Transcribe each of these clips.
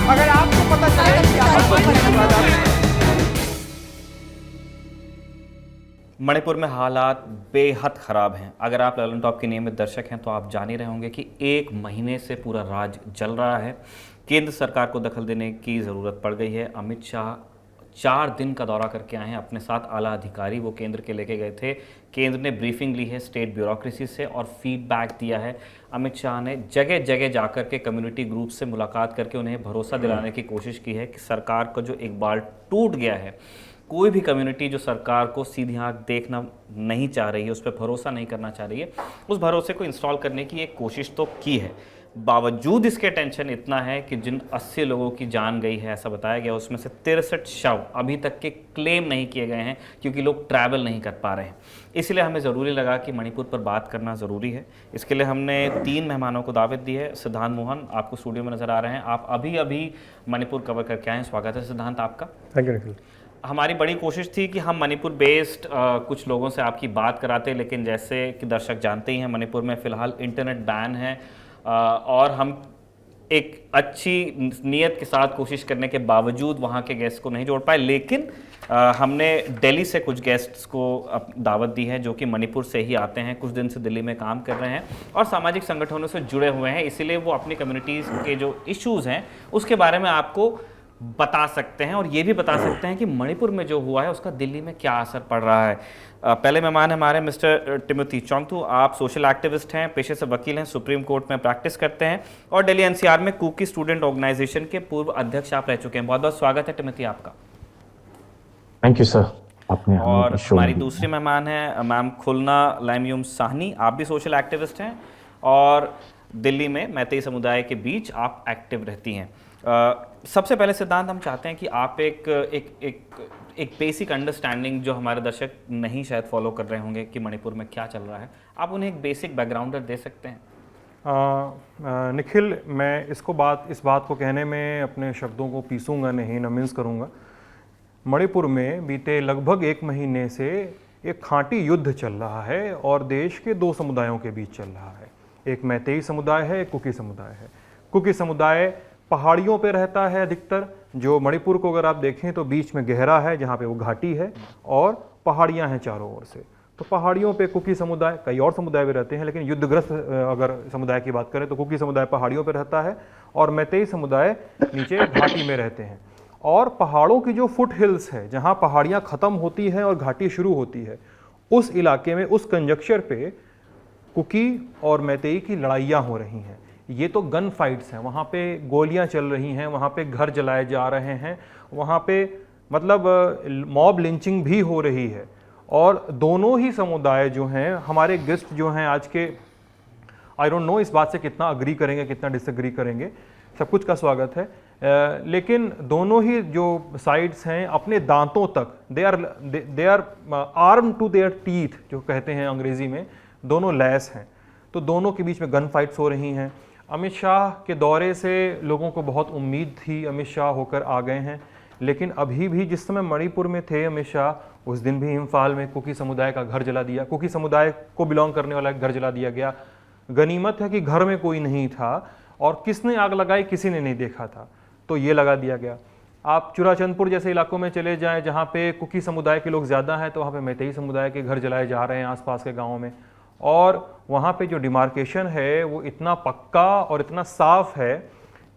अगर आपको पता चले कि आप मणिपुर में हालात बेहद ख़राब हैं। अगर आप ललन टॉप के नियमित दर्शक हैं तो आप जान ही रहे होंगे कि एक महीने से पूरा राज्य जल रहा है। केंद्र सरकार को दखल देने की ज़रूरत पड़ गई है। अमित शाह 4 दिन का दौरा करके आए हैं, अपने साथ आला अधिकारी वो केंद्र के लेके गए थे। केंद्र ने ब्रीफिंग ली है स्टेट ब्यूरोक्रेसी से और फीडबैक दिया है। अमित शाह ने जगह जगह जाकर के कम्युनिटी ग्रुप से मुलाकात करके उन्हें भरोसा दिलाने की कोशिश की है कि सरकार को जो एक बार टूट गया है, कोई भी कम्युनिटी जो सरकार को सीधी आंख देखना नहीं चाह रही है, उस पर भरोसा नहीं करना चाह रही है, उस भरोसे को इंस्टॉल करने की एक कोशिश तो की है। बावजूद इसके टेंशन इतना है कि जिन 80 लोगों की जान गई है ऐसा बताया गया, उसमें से 63 शव अभी तक के क्लेम नहीं किए गए हैं क्योंकि लोग ट्रैवल नहीं कर पा रहे हैं। इसलिए हमें ज़रूरी लगा कि मणिपुर पर बात करना ज़रूरी है। इसके लिए हमने 3 मेहमानों को दावत दी है। सिद्धांत मोहन आपको स्टूडियो में नज़र आ रहे हैं, आप अभी अभी मणिपुर कवर करके आए हैं। स्वागत है सिद्धांत आपका। Thank you. हमारी बड़ी कोशिश थी कि हम मणिपुर बेस्ड कुछ लोगों से आपकी बात कराते, लेकिन जैसे कि दर्शक जानते ही हैं मणिपुर में फ़िलहाल इंटरनेट बैन है और हम एक अच्छी नीयत के साथ कोशिश करने के बावजूद वहाँ के गेस्ट को नहीं जोड़ पाए। लेकिन हमने दिल्ली से कुछ गेस्ट्स को दावत दी है जो कि मणिपुर से ही आते हैं, कुछ दिन से दिल्ली में काम कर रहे हैं और सामाजिक संगठनों से जुड़े हुए हैं। इसीलिए वो अपनी कम्युनिटीज़ के जो इश्यूज़ हैं उसके बारे में आपको बता सकते हैं और ये भी बता सकते हैं कि मणिपुर में जो हुआ है उसका दिल्ली में क्या असर पड़ रहा है। पहले मेहमान हमारे मिस्टर टिमोथी चोंगथू। आप सोशल एक्टिविस्ट हैं, पेशे से वकील हैं, सुप्रीम कोर्ट में प्रैक्टिस करते हैं और दिल्ली एनसीआर में कुकी स्टूडेंट ऑर्गेनाइजेशन के पूर्व अध्यक्ष आप रह चुके हैं। बहुत बहुत स्वागत है टिमोथी आपका। Thank you sir. आपने और हमारी दूसरी मेहमान है मैम खुलना लाइमयूम साहनी। आप भी सोशल एक्टिविस्ट हैं और दिल्ली में मैतेई समुदाय के बीच आप एक्टिव रहती हैं। सबसे पहले सिद्धांत, हम चाहते हैं कि आप एक बेसिक अंडरस्टैंडिंग जो हमारे दर्शक नहीं शायद फॉलो कर रहे होंगे कि मणिपुर में क्या चल रहा है, आप उन्हें एक बेसिक बैकग्राउंडर दे सकते हैं। निखिल, मैं इस बात को कहने में अपने शब्दों को पीसूंगा नहीं, नमिन्स करूंगा। मणिपुर में बीते लगभग 1 महीने से एक खांटी युद्ध चल रहा है और देश के 2 समुदायों के बीच चल रहा है। एक मैतेई समुदाय है, एक कुकी समुदाय है। कुकी समुदाय पहाड़ियों पे रहता है अधिकतर। जो मणिपुर को अगर आप देखें तो बीच में गहरा है जहाँ पे वो घाटी है और पहाड़ियाँ हैं चारों ओर से। तो पहाड़ियों पे कुकी समुदाय, कई और समुदाय भी रहते हैं, लेकिन युद्धग्रस्त अगर समुदाय की बात करें तो कुकी समुदाय पहाड़ियों पे रहता है और मैतेई समुदाय नीचे घाटी में रहते हैं। और पहाड़ों की जो फुट हिल्स है, जहाँ पहाड़ियाँ ख़त्म होती हैं और घाटी शुरू होती है, उस इलाके में, उस कंजक्चर पे कुकी और मैतेई की लड़ाइयाँ हो रही हैं। ये तो गन फाइट्स हैं, वहाँ पे गोलियां चल रही हैं, वहाँ पे घर जलाए जा रहे हैं, वहाँ पे मतलब मॉब लिंचिंग भी हो रही है। और दोनों ही समुदाय जो हैं, हमारे गेस्ट जो हैं आज के, आई डोंट नो इस बात से कितना अग्री करेंगे कितना डिसएग्री करेंगे, सब कुछ का स्वागत है। लेकिन दोनों ही जो साइड्स हैं अपने दांतों तक they are arm to their teeth, जो कहते हैं अंग्रेजी में, दोनों लैस हैं। तो दोनों के बीच में गन फाइट्स हो रही हैं। अमित शाह के दौरे से लोगों को बहुत उम्मीद थी, अमित शाह होकर आ गए हैं, लेकिन अभी भी जिस समय मणिपुर में थे अमित शाह, उस दिन भी इम्फाल में कुकी समुदाय का घर जला दिया, कुकी समुदाय को बिलोंग करने वाला घर जला दिया गया। गनीमत है कि घर में कोई नहीं था और किसने आग लगाई किसी ने नहीं देखा था, तो ये लगा दिया गया। आप चुराचंदपुर जैसे इलाकों में चले जाएं जहाँ पे कुकी समुदाय के लोग ज़्यादा हैं, तो वहाँ पे मैतेई समुदाय के घर जलाए जा रहे हैं आसपास के गाँवों में। और वहाँ पे जो डिमार्केशन है वो इतना पक्का और इतना साफ है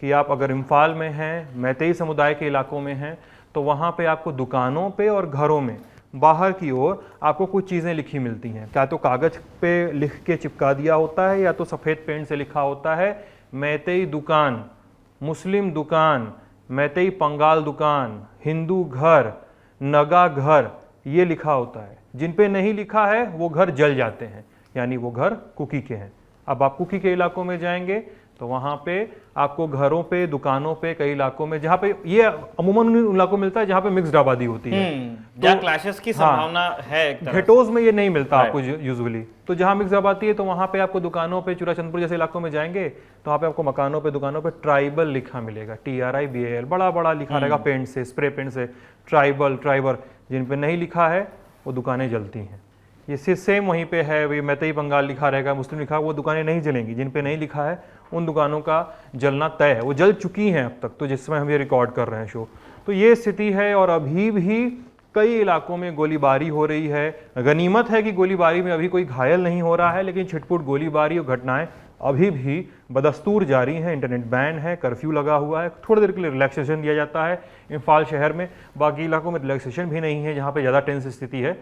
कि आप अगर इम्फाल में हैं, मैतेई समुदाय के इलाकों में हैं, तो वहाँ पे आपको दुकानों पे और घरों में बाहर की ओर आपको कुछ चीज़ें लिखी मिलती हैं। क्या तो कागज़ पे लिख के चिपका दिया होता है या तो सफ़ेद पेंट से लिखा होता है मैतेई दुकान, मुस्लिम दुकान, मैतेई पंगाल दुकान, हिंदू घर, नगा घर, ये लिखा होता है। जिन पे नहीं लिखा है वो घर जल जाते हैं, यानी वो घर कुकी के हैं। अब आप कुकी के इलाकों में जाएंगे तो वहाँ पे आपको घरों पे, दुकानों पे, कई इलाकों में, जहाँ पे ये अमूमन उन इलाकों में मिलता है जहाँ पे मिक्स्ड आबादी होती है, जहाँ क्लैशेस की संभावना है। घेटोज में ये नहीं मिलता आपको यूजुअली। तो जहाँ मिक्स्ड आबादी है तो वहाँ पे आपको दुकानों पे, चुराचंदपुर जैसे इलाकों में जाएंगे तो वहाँ पे आपको मकानों पे, दुकानों पे ट्राइबल लिखा मिलेगा, TRIBAL, बड़ा बड़ा लिखा रहेगा पेंट से, स्प्रे पेंट से, ट्राइबल, ट्राइबर। जिन पे नहीं लिखा है वो दुकानें जलती हैं। ये सेम वहीं पे है, वही मैतेई बंगाल लिखा रहेगा, मुस्लिम लिखा, वो दुकानें नहीं जलेंगी। जिन पे नहीं लिखा है उन दुकानों का जलना तय है, वो जल चुकी हैं अब तक, तो जिस समय हम ये रिकॉर्ड कर रहे हैं शो। तो ये स्थिति है और अभी भी कई इलाकों में गोलीबारी हो रही है। गनीमत है कि गोलीबारी में अभी कोई घायल नहीं हो रहा है, लेकिन छिटपुट गोलीबारी और घटनाएं अभी भी बदस्तूर जारी हैं। इंटरनेट बैन है, कर्फ्यू लगा हुआ है, थोड़ी देर के लिए रिलैक्सेशन दिया जाता है इम्फाल शहर में, बाकी इलाकों में रिलैक्सेशन भी नहीं है। जहाँ पे ज़्यादा टेंस स्थिति है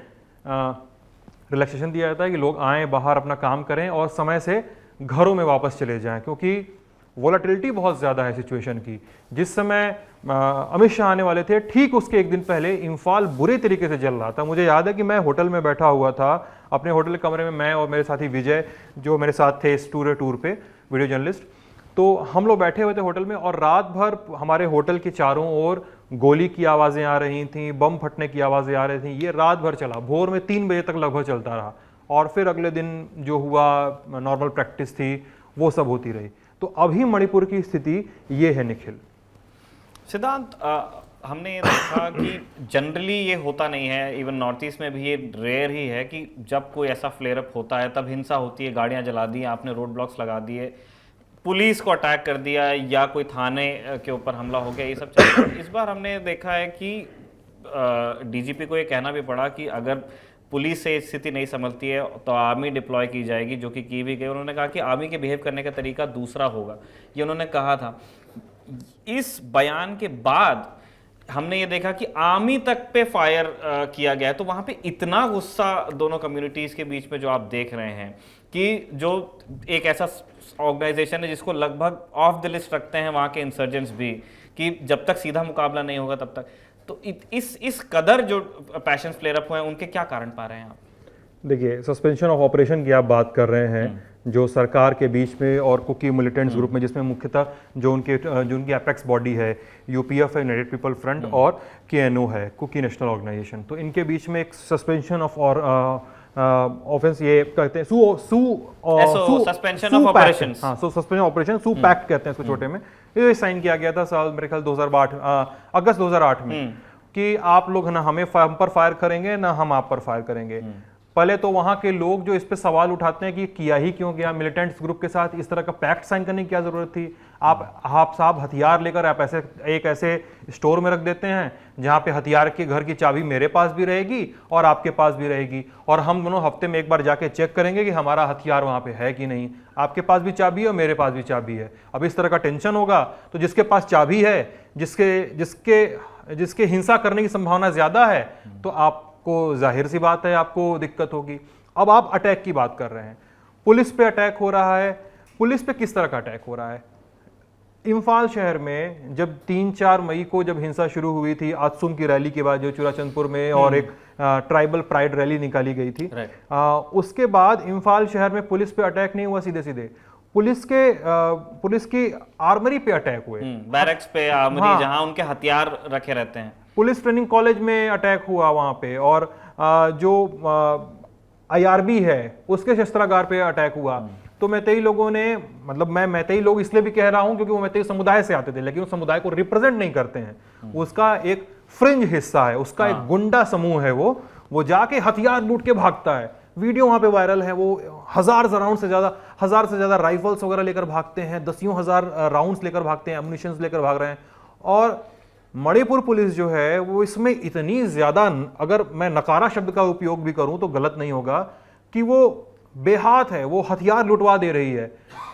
रिलैक्सेशन दिया जाता है कि लोग आएँ बाहर अपना काम करें और समय से घरों में वापस चले जाएं, क्योंकि वोलेटिलिटी बहुत ज़्यादा है सिचुएशन की। जिस समय अमित शाह आने वाले थे, ठीक उसके एक दिन पहले इम्फाल बुरे तरीके से जल रहा था। मुझे याद है कि मैं होटल में बैठा हुआ था, अपने होटल के कमरे में, मैं और मेरे साथी विजय जो मेरे साथ थे इस टूर पे, वीडियो जर्नलिस्ट, तो हम लोग बैठे हुए थे होटल में और रात भर हमारे होटल के चारों ओर गोली की आवाज़ें आ रही थी, बम फटने की आवाज़ें आ रही थी। ये रात भर चला, भोर में 3 बजे तक लगभग चलता रहा और फिर अगले दिन जो हुआ नॉर्मल प्रैक्टिस थी वो सब होती रही। तो अभी मणिपुर की स्थिति ये है निखिल। सिद्धांत, हमने ये देखा कि जनरली ये होता नहीं है, इवन नॉर्थ ईस्ट में भी ये रेयर ही है कि जब कोई ऐसा फ्लेयर अप होता है तब हिंसा होती है, गाड़ियां जला दी, आपने रोड ब्लॉक्स लगा दिए, पुलिस को अटैक कर दिया या कोई थाने के ऊपर हमला हो गया, ये सब चलता है। इस बार हमने देखा है कि डीजीपी को ये कहना भी पड़ा कि अगर पुलिस से स्थिति नहीं संभलती है तो आर्मी डिप्लॉय की जाएगी, जो कि की भी गई। उन्होंने कहा कि आर्मी के बिहेव करने का तरीका दूसरा होगा, ये उन्होंने कहा था। इस बयान के बाद हमने ये देखा कि आर्मी तक पे फायर किया गया है, तो वहां पे इतना गुस्सा दोनों कम्युनिटीज के बीच में जो आप देख रहे हैं कि जो एक ऐसा ऑर्गेनाइजेशन है जिसको लगभग ऑफ द लिस्ट रखते हैं वहां के इंसर्जेंट्स भी, कि जब तक सीधा मुकाबला नहीं होगा तब तक, तो इस कदर जो पैशन फ्लेयर अप हुए हैं उनके क्या कारण पा रहे हैं आप? देखिए, सस्पेंशन ऑफ ऑपरेशन की आप बात कर रहे हैं, जो सरकार के बीच में और कुकी मिलिटेंट्स ग्रुप में, जिसमें मुख्यतः जो उनकी एपेक्स बॉडी है यूपीएफ है, यूनाइटेड पीपल फ्रंट, और केएनओ है, कुकी नेशनल ऑर्गेनाइजेशन, तो इनके बीच में एक सस्पेंशन ऑफ ऑफेंस ये कहते हैं सस्पेंशन ऑफ ऑपरेशन, हाँ, सस्पेंशन ऑपरेशन सू पैक्ट कहते हैं इसको छोटे में। ये साइन किया गया था साल मेरे ख्याल 2008 अगस्त 2008 में, कि आप लोग ना हम पर फायर करेंगे ना हम आप पर फायर करेंगे। पहले तो वहां के लोग जो इस पे सवाल उठाते हैं कि किया ही क्यों गया, मिलिटेंट्स ग्रुप के साथ इस तरह का पैक्ट साइन करने की क्या जरूरत थी? आप साहब हथियार लेकर आप ऐसे स्टोर में रख देते हैं जहां पे हथियार के घर की चाबी मेरे पास भी रहेगी और आपके पास भी रहेगी, और हम दोनों हफ्ते में एक बार जाके चेक करेंगे कि हमारा हथियार वहां पे है कि नहीं। आपके पास भी चाबी है और मेरे पास भी चाबी है। अब इस तरह का टेंशन होगा तो जिसके पास चाबी है, जिसके हिंसा करने की संभावना ज्यादा है, तो आपको जाहिर सी बात है आपको दिक्कत होगी। अब आप अटैक की बात कर रहे हैं, पुलिस पे अटैक हो रहा है। पुलिस पे किस तरह का अटैक हो रहा है? इम्फाल शहर में जब 3-4 मई को जब हिंसा शुरू हुई थी, आजसुम की रैली के बाद जो चुराचंदपुर में और एक ट्राइबल प्राइड रैली निकाली गई थी, उसके बाद इम्फाल शहर में पुलिस पे अटैक नहीं हुआ, सीधे सीधे पुलिस की आर्मरी पे अटैक हुए, बैरक्स पे आर्मरी, हाँ, जहां उनके हथियार रखे रहते हैं। पुलिस ट्रेनिंग कॉलेज में अटैक हुआ वहां पे, और जो IRB है उसके शस्त्रागार पे अटैक हुआ। तो मैतेई लोगों ने, मतलब मैं मैतेई लोग इसलिए भी कह रहा हूं क्योंकि वो मैतेई समुदाय से आते थे, लेकिन उस समुदाय को रिप्रेजेंट नहीं करते हैं, उसका एक फ्रिंज हिस्सा है, उसका एक गुंडा समूह है, वो जाके हथियार लूट के भागता है। वीडियो वहां पे वायरल है, वो हजार से ज्यादा राइफल्स वगैरह लेकर भागते हैं, 10,000 राउंड्स लेकर भागते हैं, एमुनिशंस लेकर भाग रहे हैं। और मणिपुर पुलिस जो है वो इसमें इतनी ज्यादा, अगर मैं नकारा शब्द का उपयोग भी करूं तो गलत नहीं होगा, कि वो बेहात है, वो हथियार लुटवा दे रही है।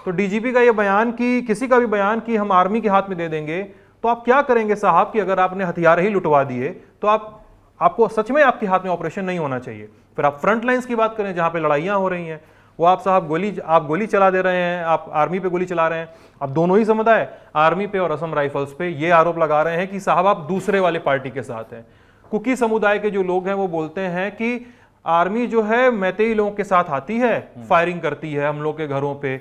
तो डीजीपी का ये बयान, कि किसी का भी बयान कि हम आर्मी के हाथ में दे देंगे, तो आप क्या करेंगे साहब कि अगर आपने हथियार ही लुटवा दिए तो आपको सच में आपके हाथ में ऑपरेशन नहीं होना चाहिए। फिर आप फ्रंट लाइंस की बात करें जहां पे लड़ाइयां हो रही हैं, वो आप साहब गोली चला दे रहे हैं, आप आर्मी पे गोली चला रहे हैं। अब दोनों ही समुदाय आर्मी पे और असम राइफल्स पे ये आरोप लगा रहे हैं कि साहब आप दूसरे वाले पार्टी के साथ हैं। कुकी समुदाय के जो लोग हैं वो बोलते हैं कि आर्मी जो है मैतेई लोगों के साथ आती है, फायरिंग करती है हम लोग के घरों पे।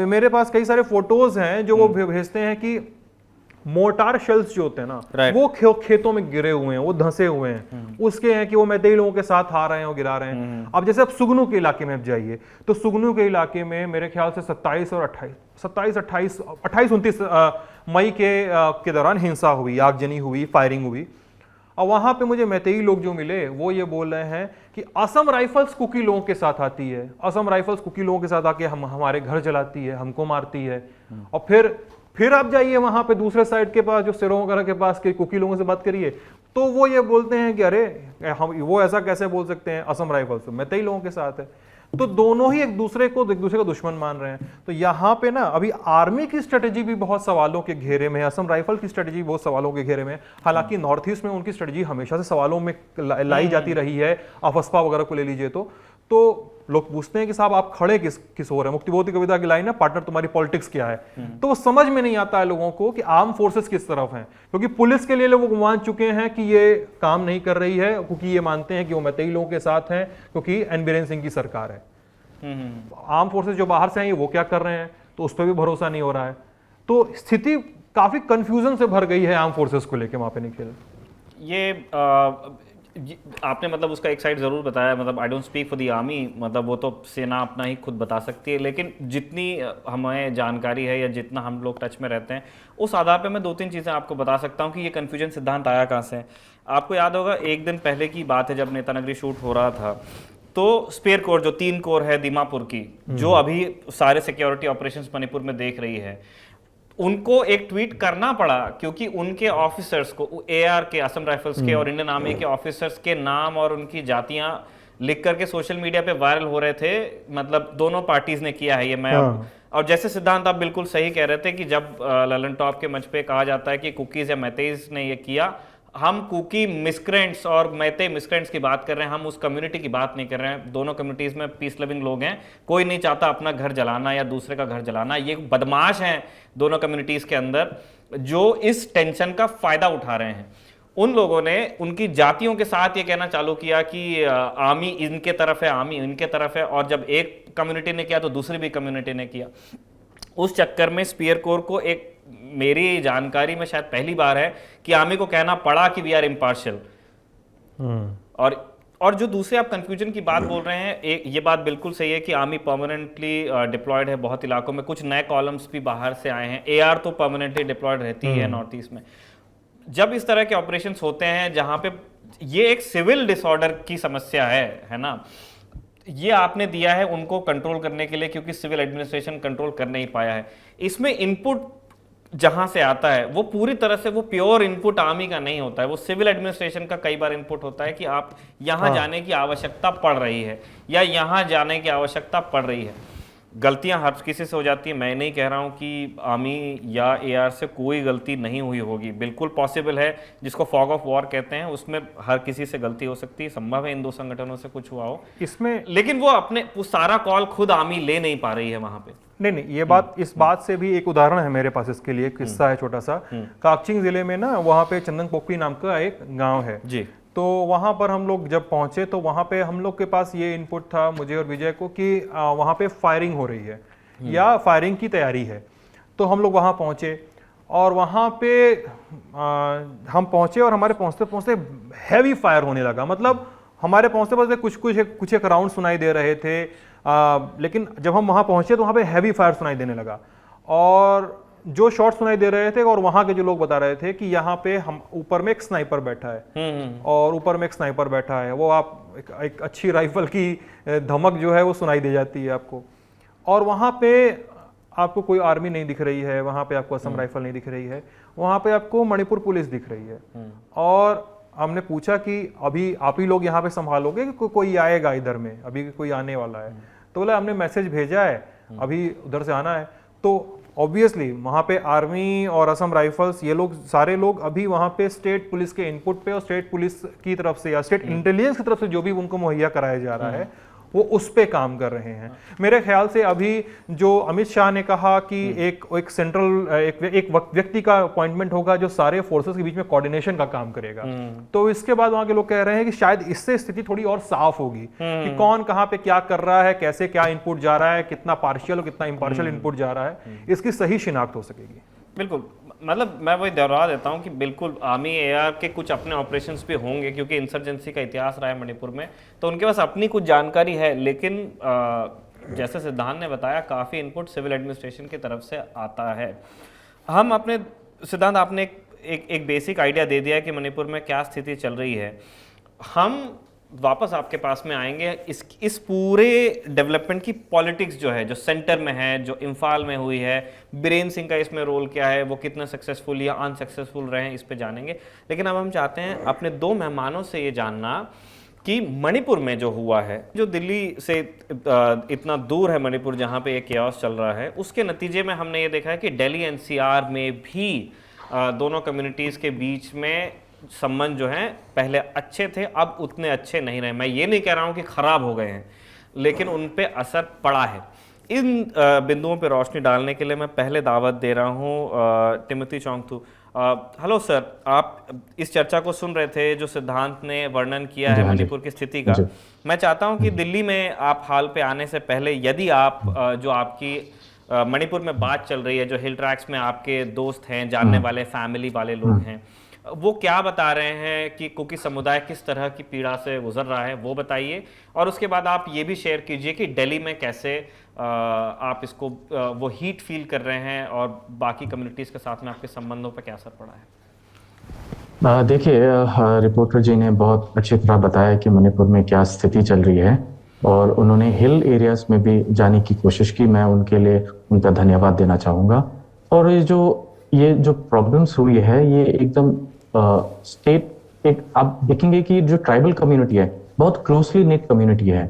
मेरे पास कई सारे फोटोज हैं जो वो भेजते हैं कि मोर्टार शेल्स जो होते हैं ना, वो खेतों में गिरे हुए हैं, वो धंसे हुए हैं, उसके हैं कि वो मैतेई लोगों के साथ आ रहे हैं और गिरा रहे हैं। अब जैसे आप सुगनू के इलाके में जाइए तो सुगनू के इलाके में मेरे ख्याल से 28-29 मई के दौरान हिंसा हुई, आगजनी हुई, फायरिंग हुई। और वहां पे मुझे मैतेई लोग जो मिले वो ये बोल रहे हैं कि असम राइफल्स कुकी लोगों के साथ आती है, असम राइफल्स कुकी लोगों के साथ आके हमारे घर जलाती है, हमको मारती है। और फिर आप जाइए वहां पे दूसरे साइड के पास जो सिरों वगैरह के पास के कुकी लोगों से बात करिए तो वो ये बोलते हैं कि अरे हम वो ऐसा कैसे बोल सकते हैं, असम राइफल्स मैतेई लोगों के साथ है। तो दोनों ही एक दूसरे का दुश्मन मान रहे हैं। तो यहाँ पे ना अभी आर्मी की स्ट्रेटेजी भी बहुत सवालों के घेरे में है, असम राइफल की स्ट्रेटेजी बहुत सवालों के घेरे में है। हालांकि नॉर्थ ईस्ट में उनकी स्ट्रेटेजी हमेशा से सवालों में लाई जाती रही है। अफस्पा वगैरह को ले लीजिए तो लोग पूछते हैं कि साहब आप खड़े किस ओर है। मुक्तिबोध की कविता की लाइन है, पार्टनर तुम्हारी पॉलिटिक्स क्या है। तो वो समझ में नहीं आता है लोगों को कि आर्म फोर्सेस किस तरफ हैं, क्योंकि पुलिस के लिए लोग मान चुके हैं कि ये काम नहीं कर रही है, क्योंकि ये मानते हैं कि वो मैतेई लोगों के साथ हैं, क्योंकि एन बीरेन सिंह की सरकार है। आर्म फोर्सेस जो बाहर से हैं वो क्या कर रहे हैं, तो उस पर भी भरोसा नहीं हो रहा है। तो स्थिति काफी कंफ्यूजन से भर गई है आर्म फोर्सेस को लेकर वहां पे निखिल। आपने मतलब उसका एक साइड ज़रूर बताया, मतलब I don't speak for the army, मतलब वो तो सेना अपना ही खुद बता सकती है, लेकिन जितनी हमें जानकारी है या जितना हम लोग टच में रहते हैं उस आधार पे मैं 2-3 चीज़ें आपको बता सकता हूँ कि ये कन्फ्यूजन सिद्धांत आया कहाँ से है। आपको याद होगा एक दिन पहले की बात है जब नेता नगरी शूट हो रहा था, तो स्पेयर कोर जो 3 कोर है दीमापुर की, जो अभी सारे सिक्योरिटी ऑपरेशंस मणिपुर में देख रही है, उनको एक ट्वीट करना पड़ा क्योंकि उनके ऑफिसर्स को एआर के, असम राइफल्स के और इंडियन आर्मी के ऑफिसर्स के नाम और उनकी जातियां लिख करके सोशल मीडिया पे वायरल हो रहे थे। मतलब दोनों पार्टीज ने किया है ये। मैं और जैसे सिद्धांत आप बिल्कुल सही कह रहे थे कि जब ललन टॉप के मंच पे कहा जाता है कि कुकीज या मैतेईज ने ये किया, हम कुकी मिस्क्रेंट्स और मैते मिस्क्रेंट्स की बात कर रहे हैं, हम उस कम्युनिटी की बात नहीं कर रहे हैं। दोनों कम्युनिटीज में पीस लविंग लोग हैं, कोई नहीं चाहता अपना घर जलाना या दूसरे का घर जलाना। ये बदमाश हैं दोनों कम्युनिटीज के अंदर जो इस टेंशन का फायदा उठा रहे हैं। उन लोगों ने उनकी जातियों के साथ ये कहना चालू किया कि आर्मी इनके तरफ है, आर्मी इनके तरफ है, और जब एक कम्युनिटी ने किया तो दूसरी भी कम्युनिटी ने किया। उस चक्कर में स्पीयर कोर को, एक मेरी जानकारी में शायद पहली बार है कि आर्मी को कहना पड़ा कि वी आर इम्पार्शियल। और जो दूसरे आप कंफ्यूजन की बात बोल रहे हैं, ये बात बिल्कुल सही है कि आर्मी परमानेंटली डिप्लॉयड है बहुत इलाकों में। कुछ नए कॉलम्स भी बाहर से आए हैं। एआर तो परमानेंटली डिप्लॉयड रहती है नॉर्थ ईस्ट में। जब इस तरह के ऑपरेशंस होते हैं जहां पे ये एक सिविल डिसऑर्डर की समस्या है ना, ये आपने दिया है उनको कंट्रोल करने के लिए, क्योंकि सिविल एडमिनिस्ट्रेशन कंट्रोल कर नहीं पाया है। इसमें इनपुट जहां से आता है वो पूरी तरह से वो प्योर इनपुट आर्मी का नहीं होता है, वो सिविल एडमिनिस्ट्रेशन का कई बार इनपुट होता है कि आप यहां जाने की आवश्यकता पड़ रही है या यहां जाने की आवश्यकता पड़ रही है। गलतियां हर किसी से हो जाती है। मैं नहीं कह रहा हूं कि आर्मी या एआर से कोई गलती नहीं हुई होगी, बिल्कुल पॉसिबल है, जिसको फॉग ऑफ वॉर कहते हैं, उसमें हर किसी से गलती हो सकती है। संभव है इन दो संगठनों से कुछ हुआ हो इसमें, लेकिन वो सारा कॉल खुद आर्मी ले नहीं पा रही है वहां पे। नहीं, ये बात, इस बात से भी एक उदाहरण है मेरे पास इसके लिए। किस्सा है छोटा सा। काकचिंग जिले में ना, वहाँ पे चंदन पोखरी नाम का एक गांव है जी। तो वहाँ पर हम लोग जब पहुंचे तो वहाँ पे हम लोग के पास ये इनपुट था, मुझे और विजय को, कि वहाँ पे फायरिंग हो रही है या फायरिंग की तैयारी है। तो हम लोग वहाँ पहुंचे और वहाँ पे हम पहुंचे और हमारे पहुंचते पहुंचते हैवी फायर होने लगा। मतलब हमारे पहुंचते पहुंचते कुछ एक राउंड सुनाई दे रहे थे, लेकिन जब हम वहाँ पहुंचे तो वहाँ पे हैवी फायर सुनाई देने लगा। और जो शॉट सुनाई दे रहे थे और वहाँ के जो लोग बता रहे थे कि यहाँ पे हम ऊपर में एक स्नाइपर बैठा है और ऊपर में एक स्नाइपर बैठा है, वो आप एक अच्छी राइफल की धमक जो है वो सुनाई दे जाती है आपको। और वहाँ पे आपको कोई आर्मी नहीं दिख रही है, वहाँ पे आपको असम राइफल नहीं दिख रही है, वहाँ पे आपको मणिपुर पुलिस दिख रही है। और हमने पूछा कि अभी आप ही लोग यहाँ पे संभालोगे कि कोई आएगा इधर में, अभी कोई आने वाला है? तो बोला हमने मैसेज भेजा है, अभी उधर से आना है। तो ऑब्वियसली वहाँ पे आर्मी और असम राइफल्स, ये लोग सारे लोग अभी वहाँ पे स्टेट पुलिस के इनपुट पे और स्टेट पुलिस की तरफ से या स्टेट इंटेलिजेंस की तरफ से जो भी उनको मुहैया कराया जा रहा है वो उस पे काम कर रहे हैं। मेरे ख्याल से अभी जो अमित शाह ने कहा कि एक सेंट्रल एक व्यक्ति का अपॉइंटमेंट होगा जो सारे फोर्सेस के बीच में कोऑर्डिनेशन का काम करेगा, तो इसके बाद वहां के लोग कह रहे हैं कि शायद इससे स्थिति थोड़ी और साफ होगी कि कौन कहां पे क्या कर रहा है, कैसे क्या इनपुट जा रहा है, कितना पार्शियल और कितना इम्पार्शियल इनपुट जा रहा है, इसकी सही शिनाख्त हो सकेगी। बिल्कुल, मतलब मैं वही दोहरा देता हूँ कि बिल्कुल आर्मी एआर के कुछ अपने ऑपरेशंस भी होंगे, क्योंकि इंसर्जेंसी का इतिहास रहा है मणिपुर में, तो उनके पास अपनी कुछ जानकारी है। लेकिन जैसे सिद्धांत ने बताया, काफ़ी इनपुट सिविल एडमिनिस्ट्रेशन की तरफ से आता है। हम अपने सिद्धांत, आपने एक बेसिक आइडिया दे दिया कि मणिपुर में क्या स्थिति चल रही है। हम वापस आपके पास में आएंगे इस पूरे डेवलपमेंट की पॉलिटिक्स जो है, जो सेंटर में है, जो इम्फाल में हुई है, बीरेन सिंह का इसमें रोल क्या है, वो कितने सक्सेसफुल या अनसक्सेसफुल रहे हैं, इस पे जानेंगे। लेकिन अब हम चाहते हैं अपने दो मेहमानों से ये जानना कि मणिपुर में जो हुआ है, जो दिल्ली से इतना दूर है मणिपुर जहाँ पे ये केओस चल रहा है, उसके नतीजे में हमने ये देखा है कि दिल्ली एनसीआर में भी दोनों कम्युनिटीज़ के बीच में संबंध जो हैं पहले अच्छे थे, अब उतने अच्छे नहीं रहे। मैं ये नहीं कह रहा हूँ कि ख़राब हो गए हैं, लेकिन उन पे असर पड़ा है। इन बिंदुओं पे रोशनी डालने के लिए मैं पहले दावत दे रहा हूँ टिमोथी चोंगथू। हेलो सर, आप इस चर्चा को सुन रहे थे जो सिद्धांत ने वर्णन किया है मणिपुर की स्थिति का। मैं चाहता हूं कि दिल्ली में आप हाल पे आने से पहले यदि आप जो आपकी मणिपुर में बात चल रही है, जो हिल ट्रैक्स में आपके दोस्त हैं, जानने वाले, फैमिली वाले लोग हैं, वो क्या बता रहे हैं कि कुकी समुदाय किस तरह की पीड़ा से गुजर रहा है, वो बताइए। और उसके बाद आप ये भी शेयर कीजिए कि दिल्ली में कैसे आप इसको वो हीट फील कर रहे हैं और बाकी कम्युनिटीज़ के साथ में आपके संबंधों पर क्या असर पड़ा है। देखिए, रिपोर्टर जी ने बहुत अच्छी तरह बताया कि मणिपुर में क्या स्थिति चल रही है, और उन्होंने हिल एरियाज में भी जाने की कोशिश की। मैं उनके लिए उनका धन्यवाद देना चाहूँगा। और ये जो प्रॉब्लम्स हुई है, ये एकदम स्टेट आप देखेंगे कि जो ट्राइबल कम्युनिटी है बहुत क्लोजली निट कम्युनिटी है।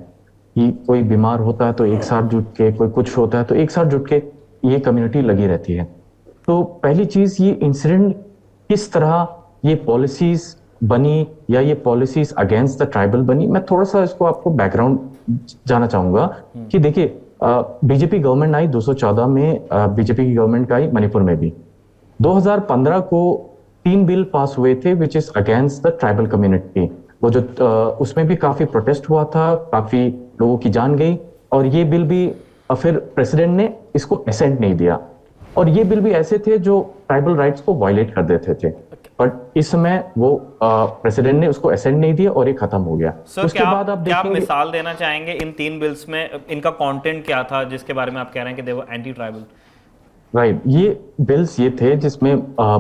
कि कोई बीमार होता है तो एक साथ जुट के, कोई कुछ होता है तो एक साथ जुट के ये कम्युनिटी लगी रहती है। तो पहली चीज, ये इंसिडेंट किस तरह ये पॉलिसीज बनी या ये पॉलिसीज अगेंस्ट द ट्राइबल बनी, मैं थोड़ा सा इसको आपको बैकग्राउंड जाना चाहूंगा। कि देखिए, बीजेपी गवर्नमेंट आई 2014 में, बीजेपी की गवर्नमेंट आई मणिपुर में भी। 2015 को 3 बिल पास हुए थे which is against the tribal community. वो जो उसमें भी काफी प्रोटेस्ट हुआ था, काफी लोगों की जान गई, और ये बिल भी फिर प्रेसिडेंट ने इसको एसेंट नहीं दिया। और ये बिल भी ऐसे थे जो ट्राइबल राइट्स को वायलेट कर देते थे, बट इस समय वो प्रेसिडेंट ने उसको एसेंट नहीं दिया और ये खत्म हो गया। उसके बाद आप मिसाल देना चाहेंगे इन 3 बिल्स में, इनका कंटेंट क्या था जिसके बारे में आप कह रहे हैं कि दे वर एंटी ट्राइबल? राइट, ये बिल्स ये थे जिसमें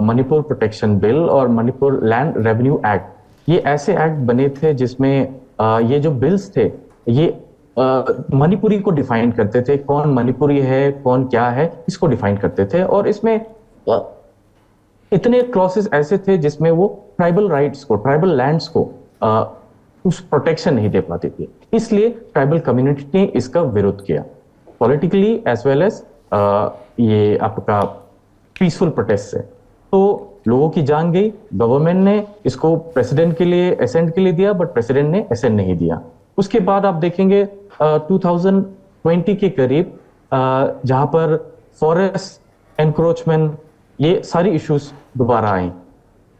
मणिपुर प्रोटेक्शन बिल और मणिपुर लैंड रेवेन्यू एक्ट, ये ऐसे एक्ट बने थे जिसमें ये जो बिल्स थे ये मणिपुरी को डिफाइन करते थे, कौन मणिपुरी है, कौन क्या है, इसको डिफाइन करते थे। और इसमें इतने क्लॉसेस ऐसे थे जिसमें वो ट्राइबल राइट्स को, ट्राइबल लैंड्स को उस प्रोटेक्शन नहीं दे पाती थी। इसलिए ट्राइबल कम्युनिटी ने इसका विरोध किया, पॉलिटिकली एज वेल एज ये आपका पीसफुल प्रोटेस्ट से। तो लोगों की जान गई। गवर्नमेंट ने इसको प्रेसिडेंट के लिए, एसेंट के लिए दिया, बट प्रेसिडेंट ने एसेंट नहीं दिया। उसके बाद आप देखेंगे 2020 के करीब जहां पर फॉरेस्ट एनक्रोचमेंट, ये सारी इश्यूज दोबारा आई।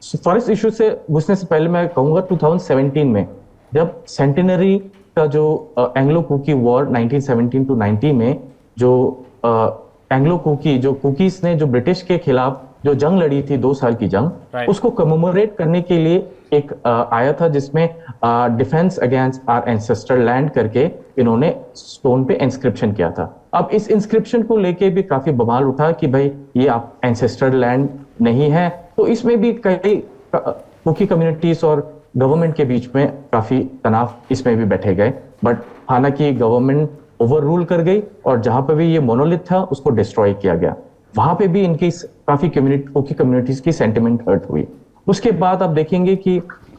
फॉरेस्ट इशू से घुसने से पहले मैं कहूंगा 2017 में, जब सेंटिनरी का जो एंग्लो कुकी वॉर 1917 to 90 में जो एंग्लो कुकी, जो कुकीज ने जो ब्रिटिश के खिलाफ जो जंग लड़ी थी, 2 साल की जंग, उसको कमेमोरेट करने के लिए एक आया था जिसमें defence against our ancestral land करके इन्होंने स्टोन पे इंस्क्रिप्शन किया था। अब इस इंस्क्रिप्शन को लेके भी काफी बवाल उठा कि भाई ये आप एंसेस्ट्रल लैंड नहीं है। तो इसमें भी कई कुकी कम्युनिटीज और गवर्नमेंट के बीच में काफी तनाव इसमें भी बैठे गए, बट हालांकि गवर्नमेंट ओवर रूल कर गई और जहां पर भी ये मोनोलिथ था उसको डिस्ट्रॉय किया गया। वहां पे भी इनकी काफी कुकी कम्युनिटीज की सेंटिमेंट हर्ट हुई। उसके बाद आप देखेंगे कि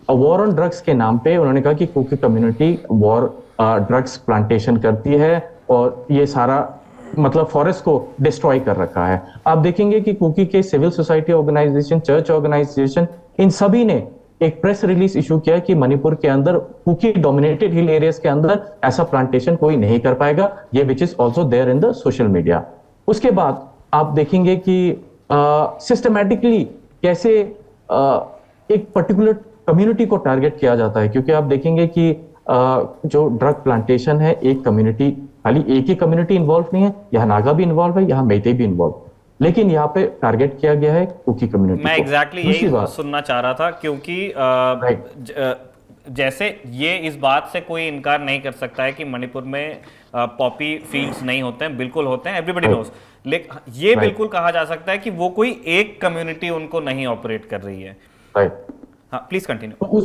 वॉर ऑन ड्रग्स के नाम पे उन्होंने कहा कि Kuki community war drugs plantation करती है और ये सारा मतलब फॉरेस्ट को डिस्ट्रॉय कर रखा है। आप देखेंगे कि कुकी के civil society organisation, church organisation, इन सभी ने एक प्रेस रिलीज इशू किया कि मणिपुर के अंदर, कुकी डोमिनेटेड हिल एरियाज के अंदर ऐसा प्लांटेशन कोई नहीं कर पाएगा, ये which is also there in the social media. उसके बाद आप देखेंगे कि सिस्टमैटिकली कैसे एक पर्टिकुलर कम्युनिटी को टारगेट किया जाता है, क्योंकि आप देखेंगे कि जो ड्रग प्लांटेशन है, एक कम्युनिटी, खाली एक ही कम्युनिटी इन्वॉल्व नहीं है, यहाँ नागा भी इन्वॉल्व है, यहाँ मैते भी इन्वॉल्व, लेकिन यहाँ पे टारगेट किया गया है कुकी कम्युनिटी। मैं एग्जैक्टली यही सुनना चाह रहा था, क्योंकि जैसे ये इस बात से कोई इनकार नहीं कर सकता है कि मणिपुर में पॉपी फील्ड्स नहीं होते हैं, बिल्कुल होते हैं, एवरीबडी नोस। लेकिन ये बिल्कुल कहा जा सकता है कि वो कोई एक कम्युनिटी उनको नहीं ऑपरेट कर रही है। हाँ, प्लीज कंटिन्यू।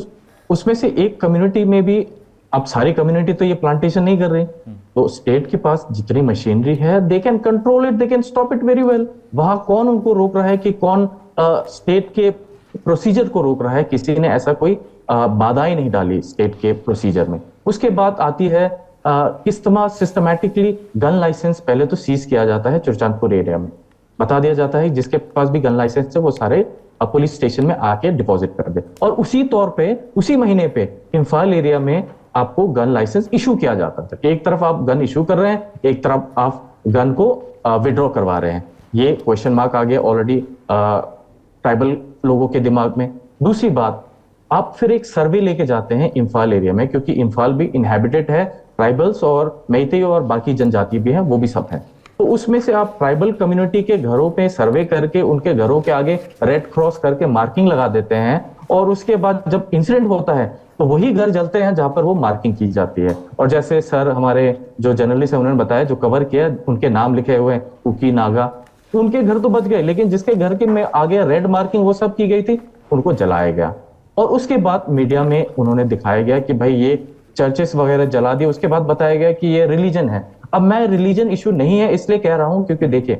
उसमें से एक कम्युनिटी में भी, अब सारी कम्युनिटी तो ये प्लांटेशन नहीं कर रही, तो स्टेट के पास जितनी मशीनरी है they can control it, they can stop it very well. वहां कौन उनको रोक रहा है कि कौन स्टेट के प्रोसीजर को रोक रहा है? किसी ने ऐसा कोई बाधाएं नहीं डाली स्टेट के प्रोसीजर में। उसके बाद आती है किस तरह सिस्टमैटिकली गन लाइसेंस पहले तो सीज किया जाता है चुरचांदपुर एरिया में, बता दिया जाता है जिसके पास भी गन लाइसेंस है वो सारे पुलिस स्टेशन में आके डिपॉजिट कर दे, और उसी तौर पे उसी महीने पे इम्फाल एरिया में आपको गन लाइसेंस इशू किया जाता था कि एक तरफ आप गन इशू कर रहे हैं, एक तरफ आप गन को विड्रॉ करवा रहे हैं। ये क्वेश्चन मार्क आ गया ऑलरेडी ट्राइबल लोगों के दिमाग में। दूसरी बात, आप फिर एक सर्वे लेके जाते हैं इम्फाल एरिया में, क्योंकि इम्फाल भी इनहैबिटेड है, ट्राइबल्स और मैतेई और बाकी जनजाति भी हैं, वो भी सब हैं। तो उसमें से आप ट्राइबल कम्युनिटी के घरों पे सर्वे करके उनके घरों के आगे रेड क्रॉस करके मार्किंग लगा देते हैं, और उसके बाद जब इंसिडेंट होता है तो वही घर जलते हैं जहां पर वो मार्किंग की जाती है। और जैसे सर हमारे जो जर्नलिस्ट है उन्होंने बताया, जो कवर किया, उनके नाम लिखे हुए हैं, कुकी, नागा, उनके घर तो बच गए, लेकिन जिसके घर के में आगे रेड मार्किंग वो सब की गई थी उनको जलाया गया। और उसके बाद मीडिया में उन्होंने दिखाया गया कि भाई ये चर्चेस वगैरह जला दिए। उसके बाद बताया गया कि ये रिलीजन है। अब मैं रिलीजन इशू नहीं है इसलिए कह रहा हूं क्योंकि देखिए,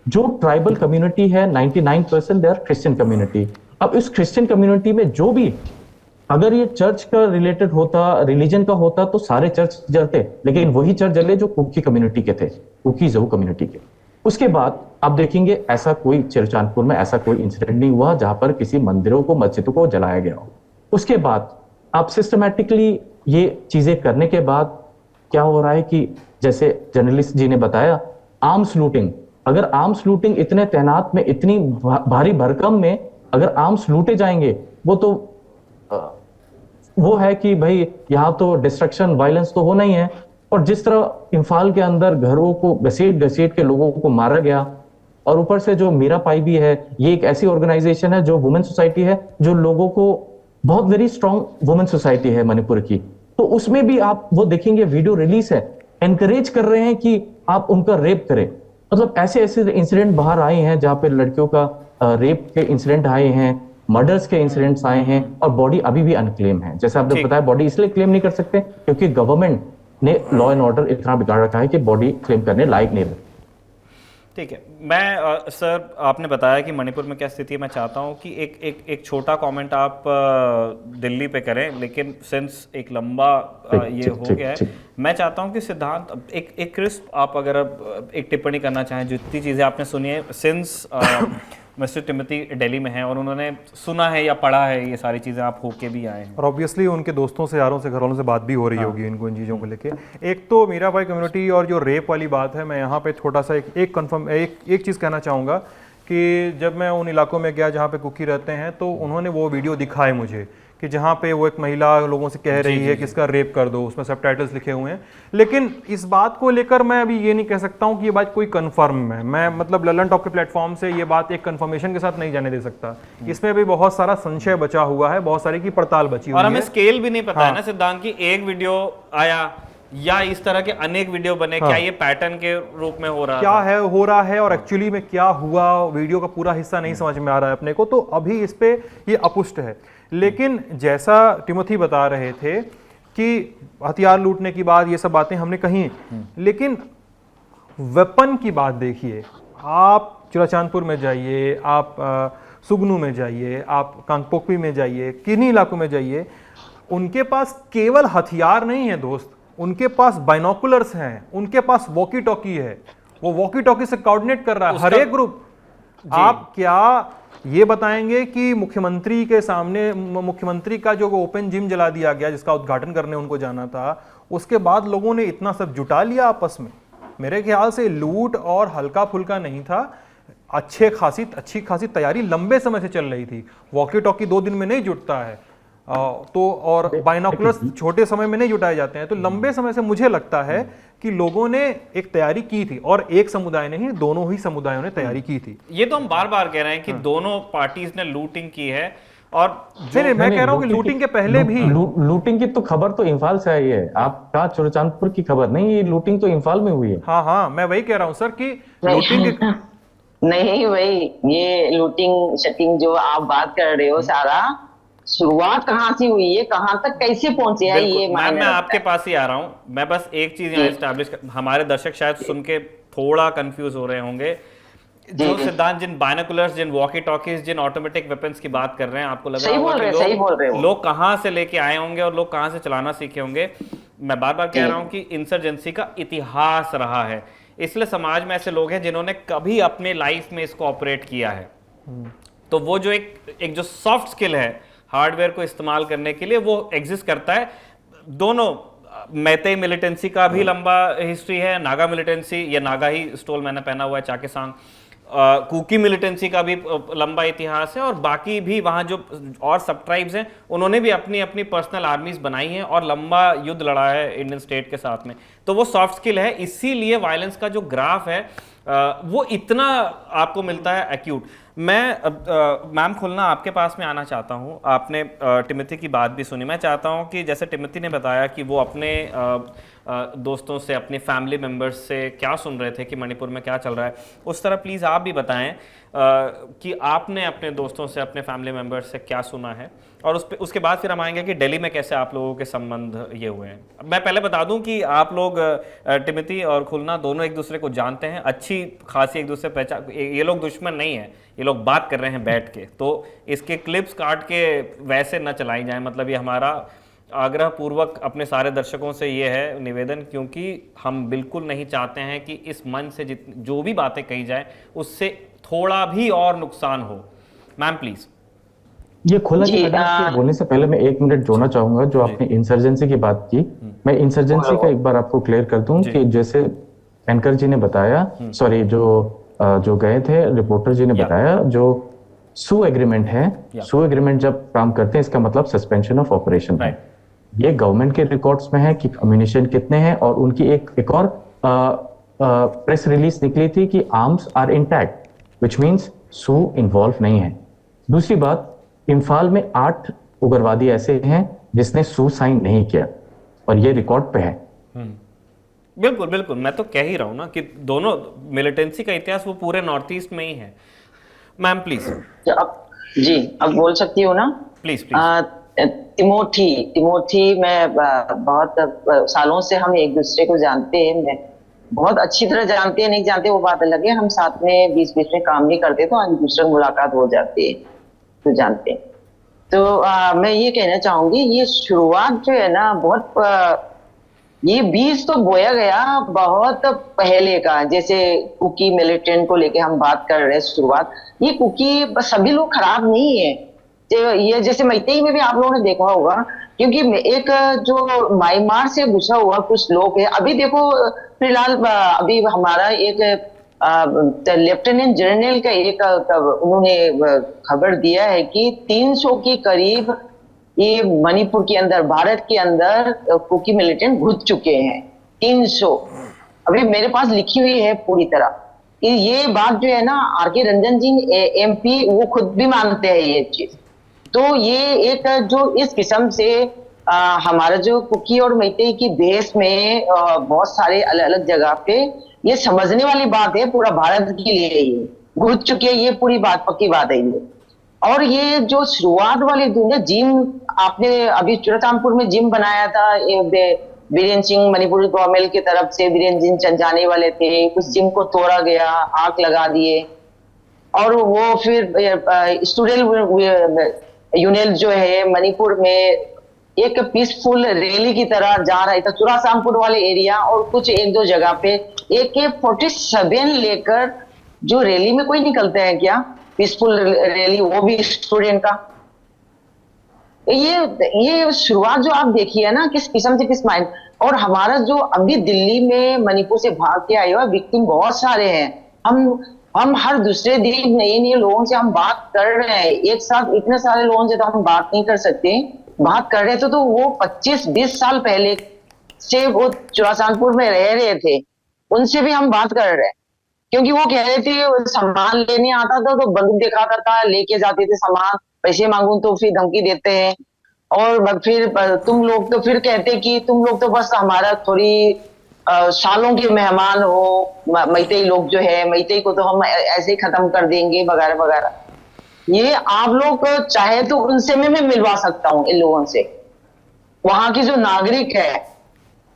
जो ट्राइबल कम्युनिटी है 99% दे आर क्रिश्चियन कम्युनिटी। अब इस क्रिश्चियन कम्युनिटी में जो भी, अगर ये चर्च का रिलेटेड होता, रिलीजन का होता, तो सारे चर्च जलते, लेकिन वही चर्च जले जो कुकी कम्युनिटी के थे, कुकी ज़ऊ कम्युनिटी के। उसके बाद आप देखेंगे ऐसा कोई चुरचांदपुर में ऐसा कोई इंसिडेंट नहीं हुआ जहां पर किसी मंदिरों को, मस्जिदों को जलाया गया हो। उसके बाद आप सिस्टमैटिकली ये चीजें करने के बाद क्या हो रहा है कि जैसे जर्नलिस्ट जी ने बताया, आर्म्स लूटिंग, अगर आर्म्स लूटिंग इतने तैनात में, इतनी भारी भरकम में अगर आर्म्स लूटे जाएंगे, वो तो वो है कि भाई यहाँ तो डिस्ट्रक्शन, वायलेंस तो होना ही है। और जिस तरह इम्फाल के अंदर घरों को घसीट घसीट के लोगों को मारा गया, और ऊपर से जो मीरा पाई भी है, ये एक ऐसी ऑर्गेनाइजेशन है जो वुमेन सोसाइटी है, जो लोगों को, बहुत वेरी स्ट्रॉन्ग वुमेन सोसाइटी है मणिपुर की, तो उसमें भी आप वो देखेंगे वीडियो रिलीज है, एनकरेज कर रहे हैं कि आप उनका रेप करें। मतलब ऐसे ऐसे इंसिडेंट बाहर आए हैं जहां पे लड़कियों का रेप के इंसिडेंट आए हैं, मर्डर्स के इंसिडेंट्स आए हैं, और बॉडी अभी भी अनक्लेम है। जैसे आपने बताया, बॉडी इसलिए क्लेम नहीं कर सकते क्योंकि गवर्नमेंट ने लॉ एंड ऑर्डर इतना बिगाड़ रखा है कि बॉडी क्लेम करने लायक नहीं रहती। ठीक है, मैं सर आपने बताया कि मणिपुर में क्या स्थिति है। मैं चाहता हूं कि एक छोटा कमेंट आप दिल्ली पे करें, लेकिन सिंस एक लंबा ये हो गया है, मैं चाहता हूं कि सिद्धांत एक क्रिस्प आप अगर एक टिप्पणी करना चाहें, जितनी चीज़ें आपने सुनी है सिंस मिस्टर टिमोथी दिल्ली में हैं और उन्होंने सुना है या पढ़ा है ये सारी चीज़ें, आप होके भी आए हैं, और ऑब्वियसली उनके दोस्तों से, यारों से, घरवालों से बात भी हो रही होगी इनको इन चीज़ों को लेके। एक तो मीराबाई कम्युनिटी और जो रेप वाली बात है, मैं यहाँ पे थोड़ा सा एक चीज़ कहना चाहूँगा कि जब मैं उन इलाकों में गया जहाँ पे कुकी रहते हैं, तो उन्होंने वो वीडियो दिखाए मुझे कि जहाँ पे वो एक महिला लोगों से कह रही है कि इसका रेप कर दो, उसमें सबटाइटल्स लिखे हुए हैं। लेकिन इस बात को लेकर मैं अभी ये नहीं कह सकता हूँ कि ये बात कोई कंफर्म है। मैं मतलब ललन टॉप के प्लेटफॉर्म से ये बात एक कंफर्मेशन के साथ नहीं जाने दे सकता। इसमें भी बहुत सारा संशय बचा हुआ है, बहुत सारी की पड़ताल बची हुई है, और हमें स्केल भी नहीं पता है ना सिद्धांत की, एक वीडियो आया या इस तरह के अनेक वीडियो बने, क्या ये पैटर्न के रूप में हो रहा क्या है, हो रहा है, और एक्चुअली में क्या हुआ, वीडियो का पूरा हिस्सा नहीं समझ में आ रहा है अपने को, तो अभी इस पे ये अपुष्ट है। लेकिन जैसा टिमोथी बता रहे थे कि हथियार लूटने की बात, ये सब बातें हमने कही, लेकिन वेपन की बात देखिए, आप चुराचांदपुर में जाइए, आप सुगनू में जाइए, आप कांगपोकपी में जाइए, किन्हीं इलाकों में जाइए, उनके पास केवल हथियार नहीं है दोस्त, उनके पास बाइनोकुलर्स हैं, उनके पास वॉकी टॉकी है, वो वॉकी टॉकी से कोऑर्डिनेट कर रहा है हर एक ग्रुप। आप क्या ये बताएंगे कि मुख्यमंत्री के सामने, मुख्यमंत्री का जो ओपन जिम जला दिया गया जिसका उद्घाटन करने उनको जाना था, उसके बाद लोगों ने इतना सब जुटा लिया आपस में? मेरे ख्याल से लूट और हल्का फुल्का नहीं था, अच्छी खासी तैयारी लंबे समय से चल रही थी। वॉकी टॉकी 2 दिन में नहीं जुटता है, तो और बाइनोकुलर्स छोटे समय में नहीं जुटाए जाते हैं, तो लंबे समय से मुझे लगता है कि लोगों ने एक तैयारी की थी, और एक समुदाय नहीं, दोनों ही समुदायों ने तैयारी की थी। ये तो हम बार बार कह रहे हैं कि दोनों पार्टीज ने लूटिंग की है। और नहीं, मैं कह रहा हूँ कि लूटिंग के पहले भी लूटिंग की तो खबर तो इम्फाल से आई है, आपका चुरचांदपुर की खबर नहीं, ये लूटिंग तो इम्फाल में हुई है। हाँ, मैं वही कह रहा हूँ सर कि लूटिंग के नहीं भाई, ये लूटिंग शटिंग जो आप बात कर रहे हो, सारा शुरुआत कहाँ से हुई है, कहाँ तक कैसे पहुंचे है, ये मैम मैं आपके पास ही आ रहा हूं। मैं बस एक चीज यहाँ एस्टैब्लिश हमारे दर्शक शायद सुन के थोड़ा कंफ्यूज हो रहे होंगे। जो सिद्धांत जिन बायनोकुलर्स, जिन वॉकी टॉकीज, जिन ऑटोमेटिक वेपन्स की बात कर रहे हैं, आपको लग रहा होगा कि लोग कहाँ से लेके आए होंगे और लोग कहाँ से चलाना सीखे होंगे। मैं बार बार कह रहा हूँ कि इंसर्जेंसी का इतिहास रहा है, इसलिए समाज में ऐसे लोग हैं जिन्होंने कभी अपने लाइफ में इसको ऑपरेट किया है। तो वो जो एक जो सॉफ्ट स्किल है हार्डवेयर को इस्तेमाल करने के लिए, वो एग्जिस्ट करता है। दोनों मैतेई मिलिटेंसी का भी लंबा हिस्ट्री है, नागा मिलिटेंसी, ये नागा ही स्टोल मैंने पहना हुआ है चाकेसांग, कुकी मिलिटेंसी का भी लंबा इतिहास है, और बाकी भी वहाँ जो और सब ट्राइब्स हैं उन्होंने भी अपनी अपनी पर्सनल आर्मीज बनाई हैं और लंबा युद्ध लड़ा है इंडियन स्टेट के साथ में। तो वो सॉफ्ट स्किल है, इसीलिए वायलेंस का जो ग्राफ है वो इतना आपको मिलता है एक्यूट। मैं मैम खुलना आपके पास में आना चाहता हूँ। आपने टिमोथी की बात भी सुनी। मैं चाहता हूँ कि जैसे टिमोथी ने बताया कि वो अपने दोस्तों से, अपने फैमिली मेम्बर्स से क्या सुन रहे थे कि मणिपुर में क्या चल रहा है, उस तरह प्लीज़ आप भी बताएं कि आपने अपने दोस्तों से, अपने फैमिली मेम्बर्स से क्या सुना है, और उसके बाद फिर हम आएंगे कि दिल्ली में कैसे आप लोगों के संबंध ये हुए हैं। मैं पहले बता दूं कि आप लोग टिमोथी और खुलना दोनों एक दूसरे को जानते हैं, अच्छी खासी एक दूसरे पहचान। ये लोग दुश्मन नहीं है, ये लोग बात कर रहे हैं बैठ के, तो इसके क्लिप्स काट के वैसे न चलाई जाए। मतलब ये हमारा आग्रह पूर्वक अपने सारे दर्शकों से ये है निवेदन, क्योंकि हम बिल्कुल नहीं चाहते हैं कि इस मन से जो भी बातें कही जाए उससे थोड़ा भी और नुकसान हो। Ma'am please. ये खुला की मैदान से बोलने से पहले मैं 1 मिनट जोड़ना चाहूंगा। जो आपने इंसर्जेंसी की बात की, मैं इंसर्जेंसी का एक बार आपको क्लियर कर दूं कि जैसे एंकर जी ने बताया, सॉरी जो गए थे रिपोर्टर जी ने बताया, जो सू एग्रीमेंट है, सू एग्रीमेंट जब काम करते हैं इसका मतलब सस्पेंशन ऑफ ऑपरेशन है। ये गवर्नमेंट के रिकॉर्ड्स में है कि अम्यूनिशन कितने हैं, और उनकी एक और प्रेस रिलीज निकली थी कि arms are intact, which means सू इन्वॉल्व नहीं है। दूसरी बात, इम्फाल में 8 उग्रवादी ऐसे हैं जिसने सू साइन नहीं किया, और ये रिकॉर्ड पे है। बिल्कुल बिल्कुल, मैं तो कह ही रहा हूं ना कि दोनों मिलिटेंसी का इतिहास वो पूरे नॉर्थ ईस्ट में ही है। Ma'am please. अब बोल सकती हूँ ना? Please please. टिमोथी मैं बहुत सालों से हम एक दूसरे को जानते हैं, मैं बहुत अच्छी तरह जानते हैं, नहीं जानते वो बात अलग है। हम साथ में बीच बीच में काम नहीं करते तो एक दूसरे से मुलाकात हो जाती है, तो जानते हैं। तो मैं ये कहना चाहूंगी, ये शुरुआत जो है ना, बहुत ये बीज तो बोया गया बहुत पहले का। जैसे कुकी मिलिटेंट को लेके हम बात कर रहे हैं, शुरुआत ये कुकी सभी लोग खराब नहीं है। ये जैसे मैतेई में भी आप लोगों ने देखा होगा, क्योंकि एक जो म्यांमार से घुसा हुआ कुछ लोग है। अभी देखो फिलहाल अभी हमारा एक लेफ्टिनेंट जनरल का एक उन्होंने खबर दिया है कि 300 के करीब ये मणिपुर के अंदर, भारत के अंदर कुकी मिलिटेंट घुस चुके हैं। 300 अभी मेरे पास लिखी हुई है पूरी तरह। ये बात जो है ना, आर.के. रंजन जी MP वो खुद भी मानते हैं ये चीज। तो ये एक जो इस किस्म से हमारा जो कुकी और मैतेई की देश में बहुत सारे अलग अलग जगह पे ये समझने वाली बात है, पूरा भारत के लिए ये घुस चुके हैं, ये पूरी बात पक्की बात है ये। और ये जो शुरुआत वाली दुनिया, जिम आपने अभी चुरचांदपुर में जिम बनाया था, बीरेन सिंह मणिपुर गवर्नमेंट की तरफ से, बीरेन सिंह जाने वाले थे, उस जिम को तोड़ा गया, आग लगा दिए, और वो फिर स्टूडेंट यूनियन जो है मणिपुर में एक पीसफुल रैली की तरह जा रहा था चुराचांदपुर वाले एरिया, और कुछ 1-2 जगह पे AK-47 लेकर जो रैली में कोई निकलते हैं क्या, पीसफुल रैली, वो भी स्टूडेंट का। ये शुरुआत जो आप देखिए ना, किस किस्म से, किस माइंड। और हमारा जो अभी दिल्ली में मणिपुर से भाग के आए हुआ विक्टिम बहुत सारे हैं। हम हर दूसरे दिन नए नए लोगों से हम बात कर रहे हैं, एक साथ इतने सारे लोगों से तो हम बात नहीं कर सकते। बात कर रहे थे तो वो 25-20 साल पहले से वो चुराचांदपुर में रह रहे थे, उनसे भी हम बात कर रहे हैं। क्योंकि वो कह रहे थे सामान लेने आता था तो बंदूक दिखाता था, लेके जाते थे सामान, पैसे मांगू तो फिर धमकी देते हैं। और फिर तुम लोग तो फिर कहते कि तुम लोग तो बस हमारा थोड़ी सालों के मेहमान हो, मैतेई लोग जो है, मैतेई को तो हम ऐसे ही खत्म कर देंगे वगैरह वगैरह। ये आप लोग चाहे तो उनसे मैं मिलवा सकता हूँ, इन लोगों से, वहां की जो नागरिक है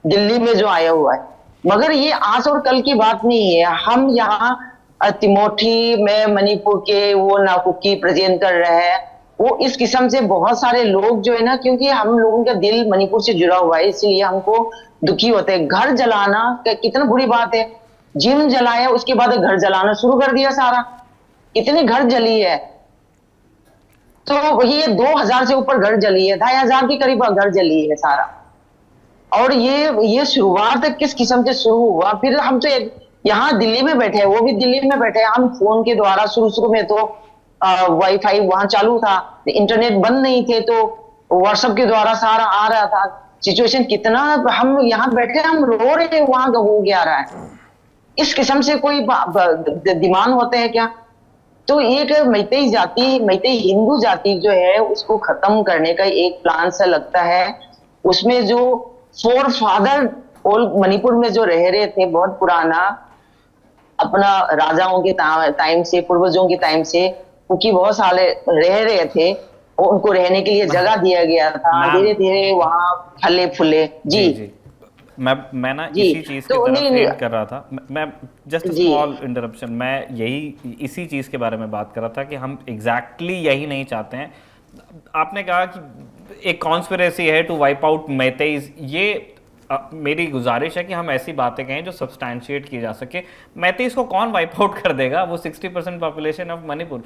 दिल्ली में जो आया हुआ है। मगर ये आज और कल की बात नहीं है। हम यहाँ तिमोथी में मणिपुर के वो नाकुकी प्रेजेंट कर रहे हैं, वो इस किस्म से बहुत सारे लोग जो है ना, क्योंकि हम लोगों का दिल मणिपुर से जुड़ा हुआ है, इसलिए हमको दुखी होते हैं। घर जलाना कितना बुरी बात है, जिम जलाया उसके बाद घर जलाना शुरू कर दिया सारा, इतने घर जली है। तो ये 2000 से ऊपर घर जली है, 2500 के करीब घर जली है सारा। और ये शुरुआत किस किस्म से शुरू हुआ, फिर हम तो यहाँ दिल्ली में बैठे हैं, वो भी दिल्ली में बैठे हैं, हम फोन के द्वारा शुरू में तो वाईफाई वहां चालू था, इंटरनेट बंद नहीं थे, तो व्हाट्सएप के द्वारा सारा आ रहा था सिचुएशन। कितना हम यहाँ बैठे हम रो रहे हैं, वहां हो गया रहा है। इस किस्म से कोई दिमाग होते हैं क्या? तो एक मैतेई जाति, मैतेई हिंदू जाति जो है उसको खत्म करने का एक प्लान सा लगता है। उसमें जो फोर फादर ओल्ड मणिपुर में जो रह रहे थे बहुत पुराना, अपना राजाओं के टाइम से, पूर्वजों के टाइम से, क्योंकि बहुत साल रह रहे थे, उनको रहने के लिए जगह दिया गया था। धीरे धीरे वहां फले फूले। जी मैं ना इसी चीज की तरफ हिंट कर रहा था। मैं जस्ट स्मॉल इंटरप्शन, मैं यही इसी चीज के बारे में बात कर रहा था कि हम एग्जैक्टली यही नहीं चाहते हैं। आपने कहा कि एक कॉन्स्पिरेसी है टू वाइप आउट मैतेईज। ये मेरी गुजारिश है कि हम ऐसी बातें कहें जो सब्सटैंशिएट की जा सके। मैतेईज को कौन वाइप आउट कर देगा? वो 60% पॉपुलेशन ऑफ मणिपुर।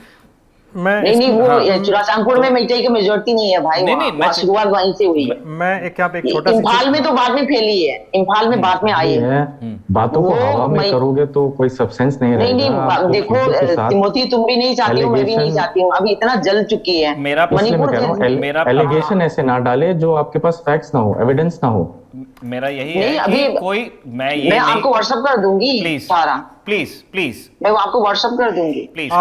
नहीं वो चुराचांदपुर में मैतेई की मेजॉरिटी नहीं है भाई। नहीं, शुरुआत वहीं से हुई है। मैं एक छोटा इम्फाल में तो बाद में फैली है, इम्फाल में बाद में आई है। बातों को हवा में करोगे तो कोई सब्सटेंस नहीं रहेगा। नहीं, देखो तिमोथी, तुम भी नहीं चाहती हो, मैं भी नहीं चाहती हूँ, अभी इतना जल चुकी है मेरा एलिगेशन ऐसे ना डाले जो आपके पास फैक्ट्स ना हो, एविडेंस ना हो। मेरा यही है अभी कोई मैं आपको व्हाट्सएप कर दूंगी सारा। प्लीज मैं आपको व्हाट्सएप कर दूंगी प्लीज।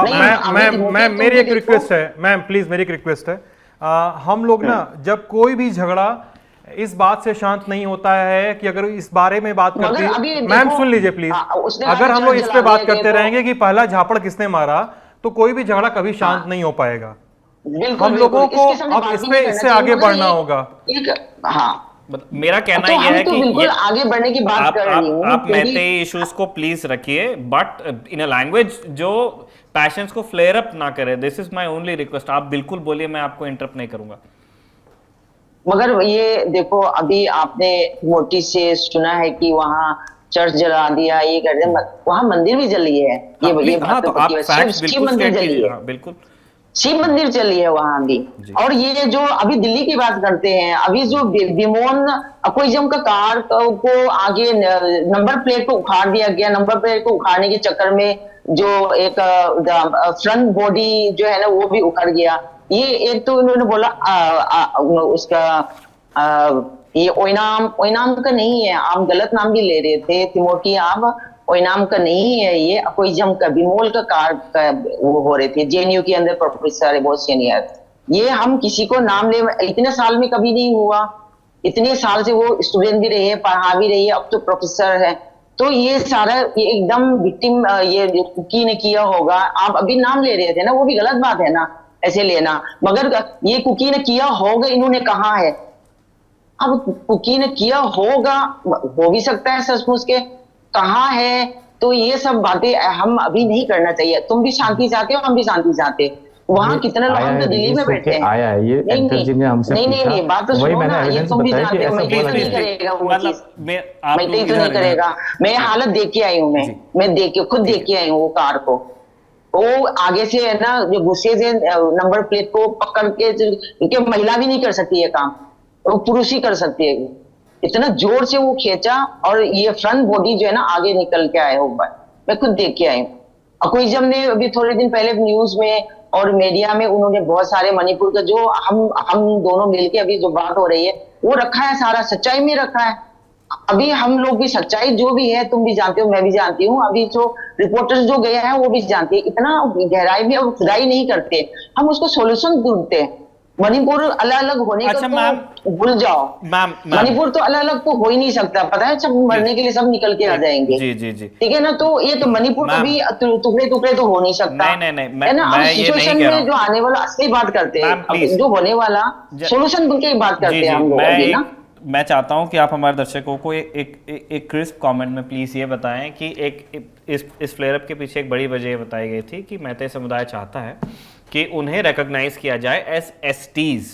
मैं मेरी एक रिक्वेस्ट है मैम, प्लीज मेरी एक रिक्वेस्ट है। हम लोग ना जब कोई भी झगड़ा इस बात से शांत नहीं होता है कि अगर इस बारे में बात करते हैं, मैम सुन लीजिए प्लीज, अगर हम लोग इस पे बात करते रहेंगे कि पहला झापड़ किसने मारा, तो कोई भी झगड़ा कभी शांत नहीं हो पाएगा। हम लोगों को अब इससे आगे बढ़ना होगा। हाँ, मेरा कहना यह है कि बिल्कुल आगे बढ़ने की बात कर रही हूं। आप मैतेई इश्यूज को प्लीज रखिए, बट इन अ लैंग्वेज जो पैशंस को फ्लेयर अप ना करे। This is my only request. आप बिल्कुल बोलिए, मैं आपको इंटरप्ट नहीं करूंगा। मगर ये देखो, अभी आपने मोटी से सुना है कि वहां चर्च जला दिया, ये कर दिया, वहां मंदिर भी जली है। ये बात तो मंदिर जली है, बिल्कुल शिव मंदिर चली है वहां भी। और ये जो अभी दिल्ली की बात करते हैं, अभी जो बिमोन अक्विजम का कार को आगे नंबर प्लेट को उखाड़ दिया गया। नंबर प्लेट को उखाड़ने के चक्कर में जो एक फ्रंट बॉडी जो है ना वो भी उखड़ गया। ये एक तो इन्होंने बोला उसका ये ओइनाम का नहीं है, आप गलत नाम भी ले रहे थे तिमोथी, आप ओइनाम का नहीं है, ये अक्विजम का बिमोल का कार्ड का वो हो रहे थे। जेएनयू के अंदर प्रोफेसर है बहुत सीनियर। ये हम किसी को नाम ले, इतने साल में कभी नहीं हुआ। इतने साल से वो स्टूडेंट भी रही है, पढ़ा भी रही है, अब तो प्रोफेसर है। तो ये सारा ये एकदम विक्टिम ये कुकी ने किया होगा। आप अभी नाम ले रहे थे ना, वो भी गलत बात है ना ऐसे लेना। मगर ये कुकी ने किया होगा, इन्होंने कहा है। अब कुकी ने किया होगा, हो भी सकता है सचमुच के, कहाँ है। तो ये सब बातें हम अभी नहीं करना चाहिए। तुम भी शांति चाहते हो, हम भी शांति चाहते। वहां कितने लोग, हम तो दिल्ली में बैठे हैं। आया है ये एंकर जी ने हमसे पूछा। नहीं, बात तो सुनो ना, ये तुम भी जानते हो। मैं नहीं करेगा वो चीज, मैं तो नहीं करेगा। मैं हालत देख के आई हूँ, मैं खुद देख के आई हूँ वो कार को। वो आगे से है ना, जो गुस्से से नंबर प्लेट को पकड़ के, क्योंकि महिला भी नहीं कर सकती है काम, वो पुरुष ही कर सकती है। इतना जोर से वो खींचा और ये फ्रंट बॉडी जो है ना आगे निकल के आया हो। मैं खुद देख के आई हूँ। अक्विजम ने अभी थोड़े दिन पहले न्यूज में और मीडिया में उन्होंने बहुत सारे मणिपुर का जो हम दोनों मिलके अभी जो बात हो रही है वो रखा है, सारा सच्चाई में रखा है। अभी हम लोग भी सच्चाई जो भी है तुम भी जानते हो, मैं भी जानती हूँ, अभी जो रिपोर्टर्स जो गए हैं वो भी जानते हैं, इतना गहराई में और खुदाई नहीं करते, हम उसको सॉल्यूशन ढूंढते हैं। मणिपुर अलग अलग होने का अच्छा मैम, तो भूल जाओ, मैम मणिपुर तो अलग अलग तो हो ही नहीं सकता, पता है, सब मरने के लिए सब निकल के आ जाएंगे। जी जी जी, ठीक है ना, तो ये तो मणिपुर मैम, कभी टुकड़े टुकड़े तो हो नहीं सकता। नहीं नहीं नहीं, है ना, हम मैं ये नहीं सिचुएशन कह रहा में जो हूँ आने वाला असली बात करते हैं, मैम, प्लीज। जो होने वाला सोल्यूशन ढूंढ के ही बात जी करते जी, हैं हम लोग अभी ना। मैं चाहता हूं कि आप हमारे दर्शकों को एक क्रिस्प कमेंट में प्लीज ये बताएं कि इस फ्लेयर अप के पीछे एक बड़ी वजह बताई गई थी कि मैते समुदाय चाहता है कि उन्हें रिकॉग्नाइज किया जाए एज एसटीज,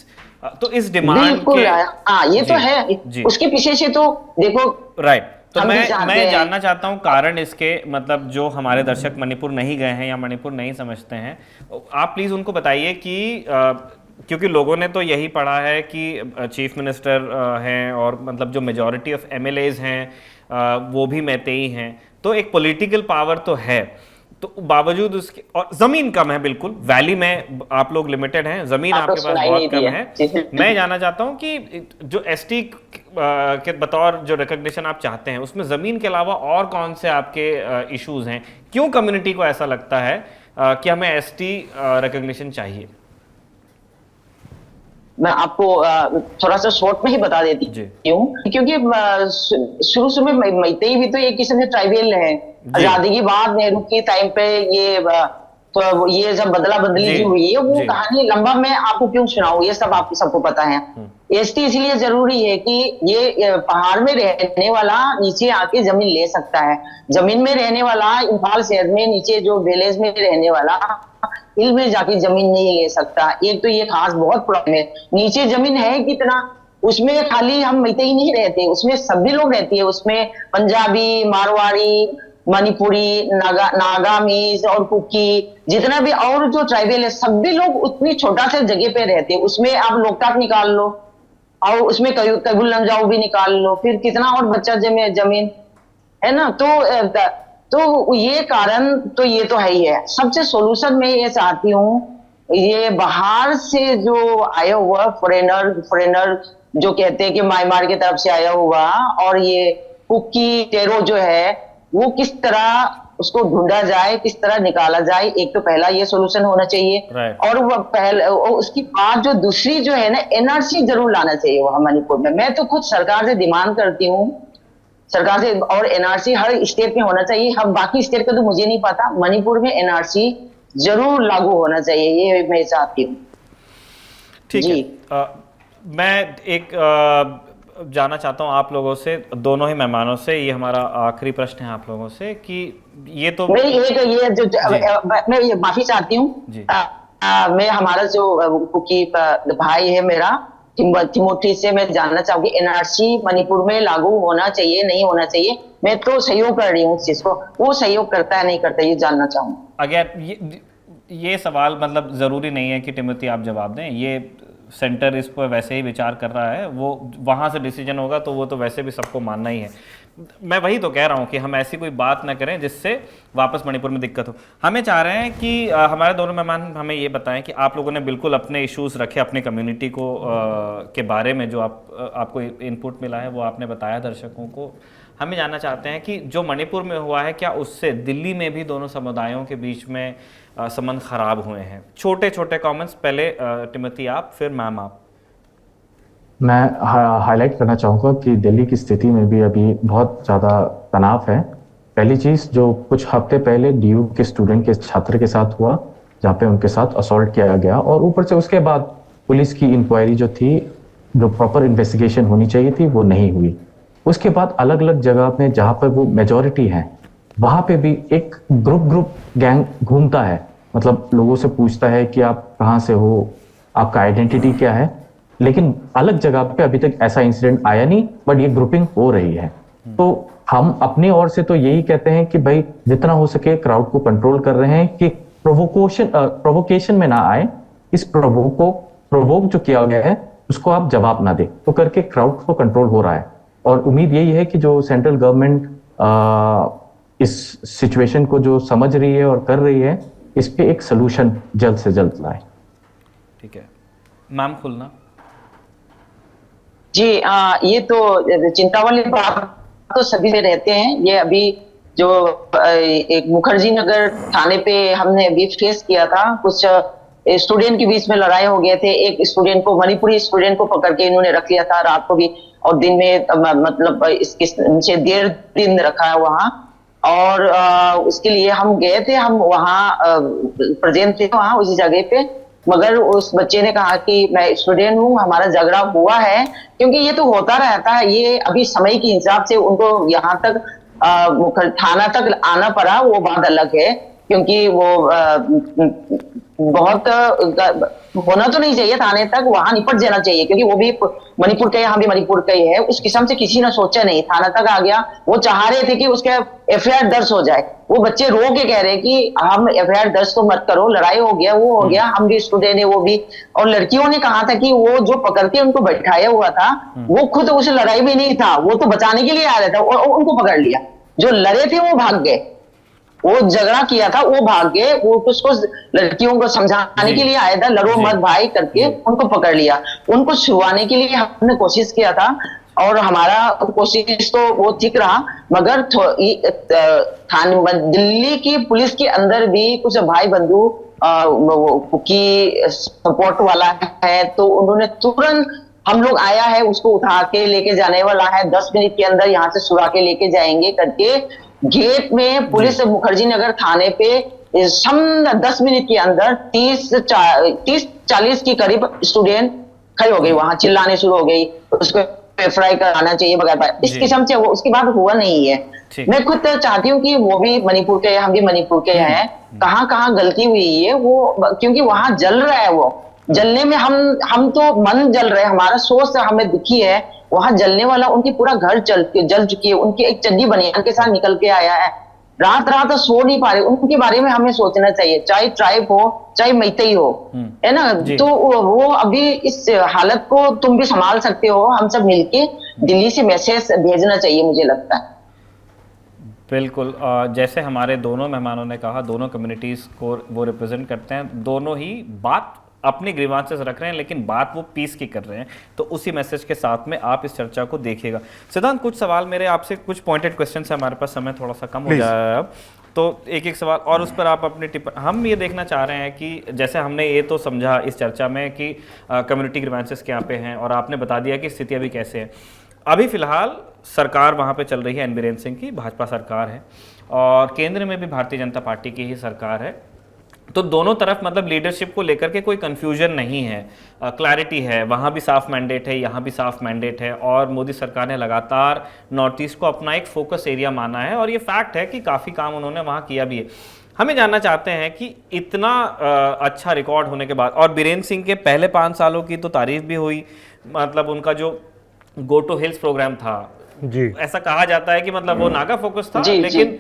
तो इस डिमांड बिल्कुल, के हाँ ये तो है, जी। उसके पीछे से तो देखो, राइट, तो हम भी मैं जानते हैं। जानना चाहता हूं कारण इसके, मतलब जो हमारे दर्शक मणिपुर नहीं गए हैं या मणिपुर नहीं समझते हैं, आप प्लीज उनको बताइए कि क्योंकि लोगों ने तो यही पढ़ा है कि चीफ मिनिस्टर हैं और मतलब जो मेजॉरिटी ऑफ एमएलएज हैं वो भी मैतेई हैं, तो एक पॉलिटिकल पावर तो है, तो बावजूद उसके, और जमीन कम है, बिल्कुल वैली में आप लोग लिमिटेड हैं, जमीन आपके पास बहुत कम है। मैं जानना चाहता हूं कि जो एसटी के बतौर जो रिकॉग्निशन आप चाहते हैं उसमें जमीन के अलावा और कौन से आपके इश्यूज हैं, क्यों कम्युनिटी को ऐसा लगता है कि हमें एसटी रिकॉग्निशन चाहिए? मैं आपको थोड़ा सा शॉर्ट में ही बता देती हूँ, क्योंकि शुरू शुरू में मैतेई भी तो एक किस्म से ट्राइबल है। आजादी के बाद नेहरू के टाइम पे तो ये जब बदला बदली जो हुई है वो कहानी लंबा मैं आपको क्यों सुनाऊं, ये सब आपको सबको पता है। एसटी इसलिए जरूरी है कि ये पहाड़ में रहने वाला नीचे आके जमीन ले सकता है, जमीन में रहने वाला इम्फाल शहर में नीचे जो विलेज में रहने वाला हिल में जाके जमीन नहीं ले सकता। एक तो ये खास बहुत प्रॉब्लम है, नीचे जमीन है कितना, उसमें खाली हम मैतेई नहीं रहते, उसमें सभी लोग रहती है, उसमें पंजाबी, मारवाड़ी, मणिपुरी, नागामीज और कुकी, जितना भी और जो ट्राइबल है सभी लोग उतनी छोटा सा जगह पे रहते हैं। उसमें आप लोकटाक निकाल लो और उसमें कैबुल लमजाऊ भी निकाल लो, फिर कितना और बच्चा जमीन है ना। तो ये कारण तो ये तो है ही है। सबसे सोल्यूशन मैं ये चाहती हूँ, ये बाहर से जो आया हुआ फॉरेनर जो कहते हैं कि म्यांमार की तरफ से आया हुआ, और ये कुकी टेरो जो है वो किस तरह उसको ढूंढा जाए, किस तरह निकाला जाए, एक तो पहला ये सोल्यूशन होना चाहिए। और वो पहले उसकी बात जो दूसरी जो है ना, एनआरसी जरूर लाना चाहिए वहां मणिपुर में। मैं तो खुद सरकार से डिमांड करती हूँ, सरकार से, और एनआरसी हर स्टेट में होना चाहिए। हम बाकी स्टेट का तो मुझे नहीं पता, मणिपुर में एनआरसी जरूर लागू होना चाहिए, ये मैं चाहती हूँ। ठीक है, मैं एक जानना चाहता हूँ आप लोगों से, दोनों ही मेहमानों से, ये हमारा आखिरी प्रश्न है आप लोगों से कि ये तो मैं ये माफी चाहती हूँ, मैं हमारा जो कुकी भाई है मेरा तिमोथी से मैं जानना चाहूंगी, एनआरसी मणिपुर में लागू होना चाहिए नहीं होना चाहिए? मैं तो सहयोग कर रही हूँ इस चीज को, वो सहयोग करता है नहीं करता, ये जानना चाहूंगा। अगर ये सवाल मतलब जरूरी नहीं है कि टिमोथी आप जवाब दें, ये सेंटर इस पर वैसे ही विचार कर रहा है, वो वहाँ से डिसीजन होगा तो वो तो वैसे भी सबको मानना ही है। मैं वही तो कह रहा हूँ कि हम ऐसी कोई बात ना करें जिससे वापस मणिपुर में दिक्कत हो। हमें चाह रहे हैं कि हमारे दोनों मेहमान हमें ये बताएं कि आप लोगों ने बिल्कुल अपने इश्यूज़ रखे, अपने कम्युनिटी को के बारे में जो आपको इनपुट मिला है वो आपने बताया दर्शकों को। हमें जानना चाहते हैं कि जो मणिपुर में हुआ है क्या उससे दिल्ली में भी दोनों समुदायों के बीच में संबंध खराब हुए हैं? छोटे छोटे कमेंट्स, पहले टिमोथी आप, फिर मैम आप। मैं हाईलाइट करना चाहूँगा कि दिल्ली की स्थिति में भी अभी बहुत ज़्यादा तनाव है। पहली चीज़ जो कुछ हफ्ते पहले डीयू के स्टूडेंट के छात्र के साथ हुआ, जहाँ पे उनके साथ असॉल्ट किया गया, और ऊपर से उसके बाद पुलिस की इंक्वायरी जो थी, जो प्रॉपर इन्वेस्टिगेशन होनी चाहिए थी, वो नहीं हुई। उसके बाद अलग अलग जगह में जहाँ पर वो मेजॉरिटी है वहाँ पे भी एक ग्रुप गैंग घूमता है, मतलब लोगों से पूछता है कि आप कहाँ से हो, आपका आइडेंटिटी क्या है, लेकिन अलग जगह पे अभी तक ऐसा इंसिडेंट आया नहीं, बट ये ग्रुपिंग हो रही है। तो हम अपनी ओर से तो यही कहते हैं कि भाई जितना हो सके क्राउड को कंट्रोल कर रहे हैं कि प्रोवोकेशन में ना आए, इस प्रोवोक जो किया गया है उसको आप जवाब ना दे, तो करके क्राउड को कंट्रोल हो रहा है। और उम्मीद यही है कि जो सेंट्रल गवर्नमेंट इस सिचुएशन को जो समझ रही है और कर रही है, इस पे एक सोल्यूशन जल्द से जल्द लाए। ठीक है मैम, खुलना। जी ये तो चिंता वाली बात तो सभी से रहते हैं। ये अभी जो एक मुखर्जी नगर थाने पे हमने अभी फेस किया था, कुछ स्टूडेंट के बीच में लड़ाई हो गए थे। एक स्टूडेंट को, मणिपुरी स्टूडेंट को पकड़ के इन्होंने रख लिया था रात को भी, और दिन में मतलब इसके नीचे 1.5 दिन रखा है वहाँ। और उसके लिए हम गए थे, हम वहाँ प्रेजेंट थे वहाँ उसी जगह पे। मगर उस बच्चे ने कहा कि मैं स्टूडेंट हूँ, हमारा झगड़ा हुआ है, क्योंकि ये तो होता रहता है। ये अभी समय के हिसाब से उनको यहाँ तक थाना तक आना पड़ा, वो बात अलग है। क्योंकि वो बहुत होना तो नहीं चाहिए थाने तक, वहां निपट जाना चाहिए, क्योंकि वो भी मणिपुर के, हम भी मणिपुर के ही है। उस किस्म से किसी ने सोचा नहीं, थाना तक आ गया। वो चाह रहे थे कि उसके एफआईआर दर्ज हो जाए। वो बच्चे रो के कह रहे कि हम एफआईआर दर्ज तो मत करो, लड़ाई हो गया, वो हो गया, हम भी स्टूडेंट है, वो भी। और लड़कियों ने कहा था कि वो जो पकड़ के उनको बैठाया हुआ था, वो खुद उस लड़ाई में नहीं था, वो तो बचाने के लिए आ रहा था, और उनको पकड़ लिया। जो लड़े थे वो भाग गए, वो झगड़ा किया था वो भाग गए। वो उसको लड़कियों को समझाने के लिए आया था, लड़ो मत भाई करके, उनको पकड़ लिया। उनको छुड़वाने के लिए हमने कोशिश किया था, और हमारा कोशिश तो वो ठीक रहा। मगर दिल्ली की पुलिस के अंदर भी कुछ भाई बंधु की सपोर्ट वाला है, तो उन्होंने तुरंत, हम लोग आया है उसको उठा के लेके जाने वाला है, 10 मिनट के अंदर यहाँ से छुड़ा के लेके जाएंगे करके गेट में पुलिस मुखर्जी नगर थाने पे 10 मिनट के अंदर 30-40 के करीब स्टूडेंट खड़े हो गए, वहां चिल्लाने शुरू हो गई, उसको एफआईआर कराना चाहिए वगैरह। इस किस्म से वो उसके बाद हुआ नहीं है। मैं खुद चाहती हूँ कि वो भी मणिपुर के, हम भी मणिपुर के हैं, कहाँ कहाँ गलती हुई है वो, क्योंकि वहां जल रहा है। वो जलने में हम तो मन जल रहे हैं, हमारा सोच हमें दुखी है। वहां जलने वाला, उनकी पूरा घर जल चुकी है। उनकी एक चड्डी बनियान के साथ निकल के आया है, रात रात सो नहीं पा रहे। उनके बारे में हमें सोचना चाहिए, चाहे ट्राइब हो चाहे मैतेई हो, है ना। तो वो अभी इस हालत को तुम भी संभाल सकते हो, हम सब मिलके दिल्ली से मैसेज भेजना चाहिए, मुझे लगता है। बिल्कुल, जैसे हमारे दोनों मेहमानों ने कहा, दोनों कम्युनिटीज़ को वो रिप्रेजेंट करते हैं, दोनों ही बात अपने ग्रीवांसेस रख रहे हैं, लेकिन बात वो पीस की कर रहे हैं। तो उसी मैसेज के साथ में आप इस चर्चा को देखिएगा। सिद्धांत, कुछ सवाल मेरे आपसे, कुछ पॉइंटेड क्वेश्चन है, हमारे पास समय थोड़ा सा कम हो जाएगा अब, तो एक एक सवाल और उस पर आप अपनी टिप्पणी। हम ये देखना चाह रहे हैं कि जैसे हमने ये तो समझा इस चर्चा में कि कम्युनिटी ग्रीवांसेस के यहाँ पे हैं, और आपने बता दिया कि स्थिति अभी कैसे है। अभी फिलहाल सरकार वहाँ पे चल रही है एन बीरेन सिंह की, भाजपा सरकार है, और केंद्र में भी भारतीय जनता पार्टी की ही सरकार है। तो दोनों तरफ मतलब लीडरशिप को लेकर के कोई कंफ्यूजन नहीं है, क्लैरिटी है। वहाँ भी साफ मैंडेट है, यहाँ भी साफ मैंडेट है, और मोदी सरकार ने लगातार नॉर्थ ईस्ट को अपना एक फोकस एरिया माना है, और ये फैक्ट है कि काफ़ी काम उन्होंने वहाँ किया भी है। हमें जानना चाहते हैं कि इतना अच्छा रिकॉर्ड होने के बाद, और बीरेन सिंह के पहले 5 सालों की तो तारीफ भी हुई, मतलब उनका जो गो टू हिल्स प्रोग्राम था जी, ऐसा कहा जाता है कि मतलब वो नागा फोकस था, लेकिन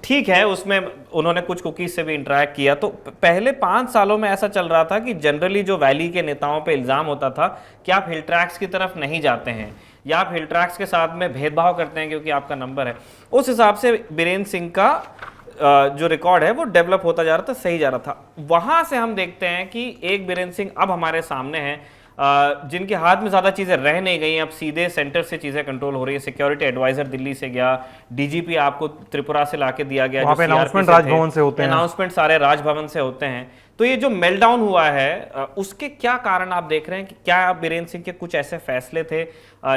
ठीक है, उसमें उन्होंने कुछ कुकीज से भी इंटरेक्ट किया। तो पहले 5 सालों में ऐसा चल रहा था कि जनरली जो वैली के नेताओं पे इल्ज़ाम होता था कि आप हिल ट्रैक्स की तरफ नहीं जाते हैं, या आप हिल ट्रैक्स के साथ में भेदभाव करते हैं क्योंकि आपका नंबर है। उस हिसाब से बीरेन सिंह का जो रिकॉर्ड है वो डेवलप होता जा रहा था, सही जा रहा था। वहाँ से हम देखते हैं कि एक बीरेन सिंह अब हमारे सामने है, जिनके हाथ में ज़्यादा चीज़ें रह नहीं गई, अब सीधे सेंटर से चीज़ें कंट्रोल हो रही है। सिक्योरिटी एडवाइजर दिल्ली से गया, डीजीपी आपको त्रिपुरा से लाके दिया गया, अनाउंसमेंट राजभवन से होते हैं, अनाउंसमेंट सारे राजभवन से होते हैं। तो ये जो मेल्टडाउन हुआ है, उसके क्या कारण आप देख रहे हैं? कि क्या बीरेन सिंह के कुछ ऐसे फैसले थे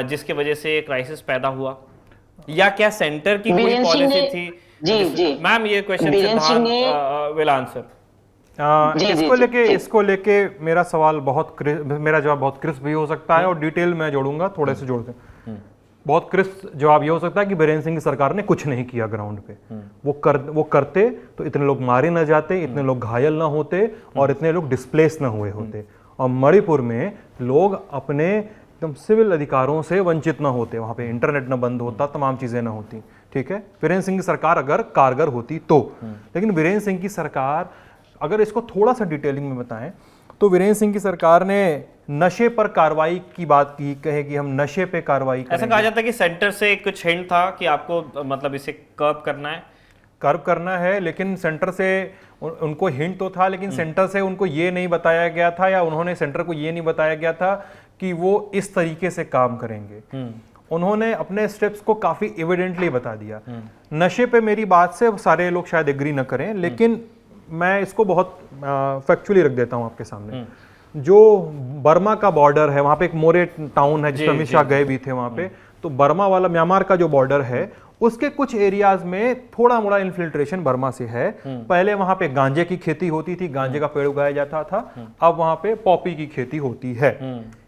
जिसकी वजह से क्राइसिस पैदा हुआ, या क्या सेंटर की कोई पॉलिसी थी? जी मैम, ये क्वेश्चन विल आंसर। इसको लेके मेरा जवाब बहुत क्रिस्प भी हो सकता है, और डिटेल में जोड़ूंगा, थोड़े से जोड़ते हैं। बहुत क्रिस्प जवाब ये हो सकता है कि बीरेन सिंह की सरकार ने कुछ नहीं किया ग्राउंड पे। वो करते तो इतने लोग मारे ना जाते, इतने लोग घायल ना होते, और इतने लोग डिस्प्लेस ना हुए होते, और मणिपुर में लोग अपने एकदम सिविल अधिकारों से वंचित ना होते, वहाँ पे इंटरनेट ना बंद होता, तमाम चीज़ें ना होती। ठीक है, बीरेन सिंह की सरकार अगर कारगर होती तो। लेकिन बीरेन सिंह की सरकार, अगर इसको थोड़ा सा डिटेलिंग में बताएं, तो बीरेन सिंह की सरकार ने नशे पर कार्रवाई की बात की, कहे कि हम नशे पे कार्रवाई करेंगे। ऐसा कहा जाता है कि सेंटर से कुछ हिंट था कि आपको मतलब इसे कर्व करना है, लेकिन सेंटर से उनको हिंट तो था, लेकिन सेंटर से उनको ये नहीं बताया गया था, या उन्होंने सेंटर को ये नहीं बताया गया था कि वो इस तरीके से काम करेंगे। उन्होंने अपने स्टेप्स को काफी एविडेंटली बता दिया। नशे पे मेरी बात से सारे लोग शायद एग्री न करें, लेकिन मैं इसको बहुत फैक्चुअली रख देता हूं आपके सामने। जो बर्मा का बॉर्डर है, वहां पे एक मोरे टाउन है जिसमें अमित शाह गए भी थे वहां पे, तो बर्मा वाला म्यांमार का जो बॉर्डर है उसके कुछ एरियाज में थोड़ा मोड़ा इन्फिल्ट्रेशन बर्मा से है। पहले वहां पे गांजे की खेती होती थी, गांजे का पेड़ उगाया जाता था, अब वहां पे पॉपी की खेती होती है,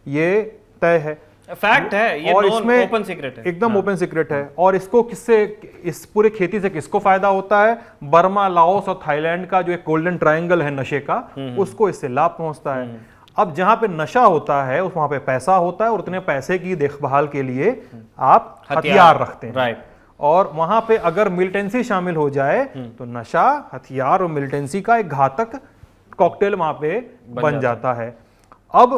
ये तय है, फैक्ट है ये, और इसमें ओपन सीक्रेट है, एकदम ओपन सीक्रेट है। और इसको किससे, इस पूरे खेती से किसको फायदा होता है? बर्मा, लाओस और थाईलैंड का जो एक गोल्डन ट्रायंगल है नशे का, उसको इससे लाभ पहुंचता है। अब जहां पे नशा होता है वहां पे पैसा होता है, और उतने पैसे की देखभाल के लिए आप हथियार रखते हैं, राइट। और वहां पे अगर मिलिटेंसी शामिल हो जाए तो नशा, हथियार और मिलिटेंसी का एक घातक कॉकटेल वहां पे बन जाता है। अब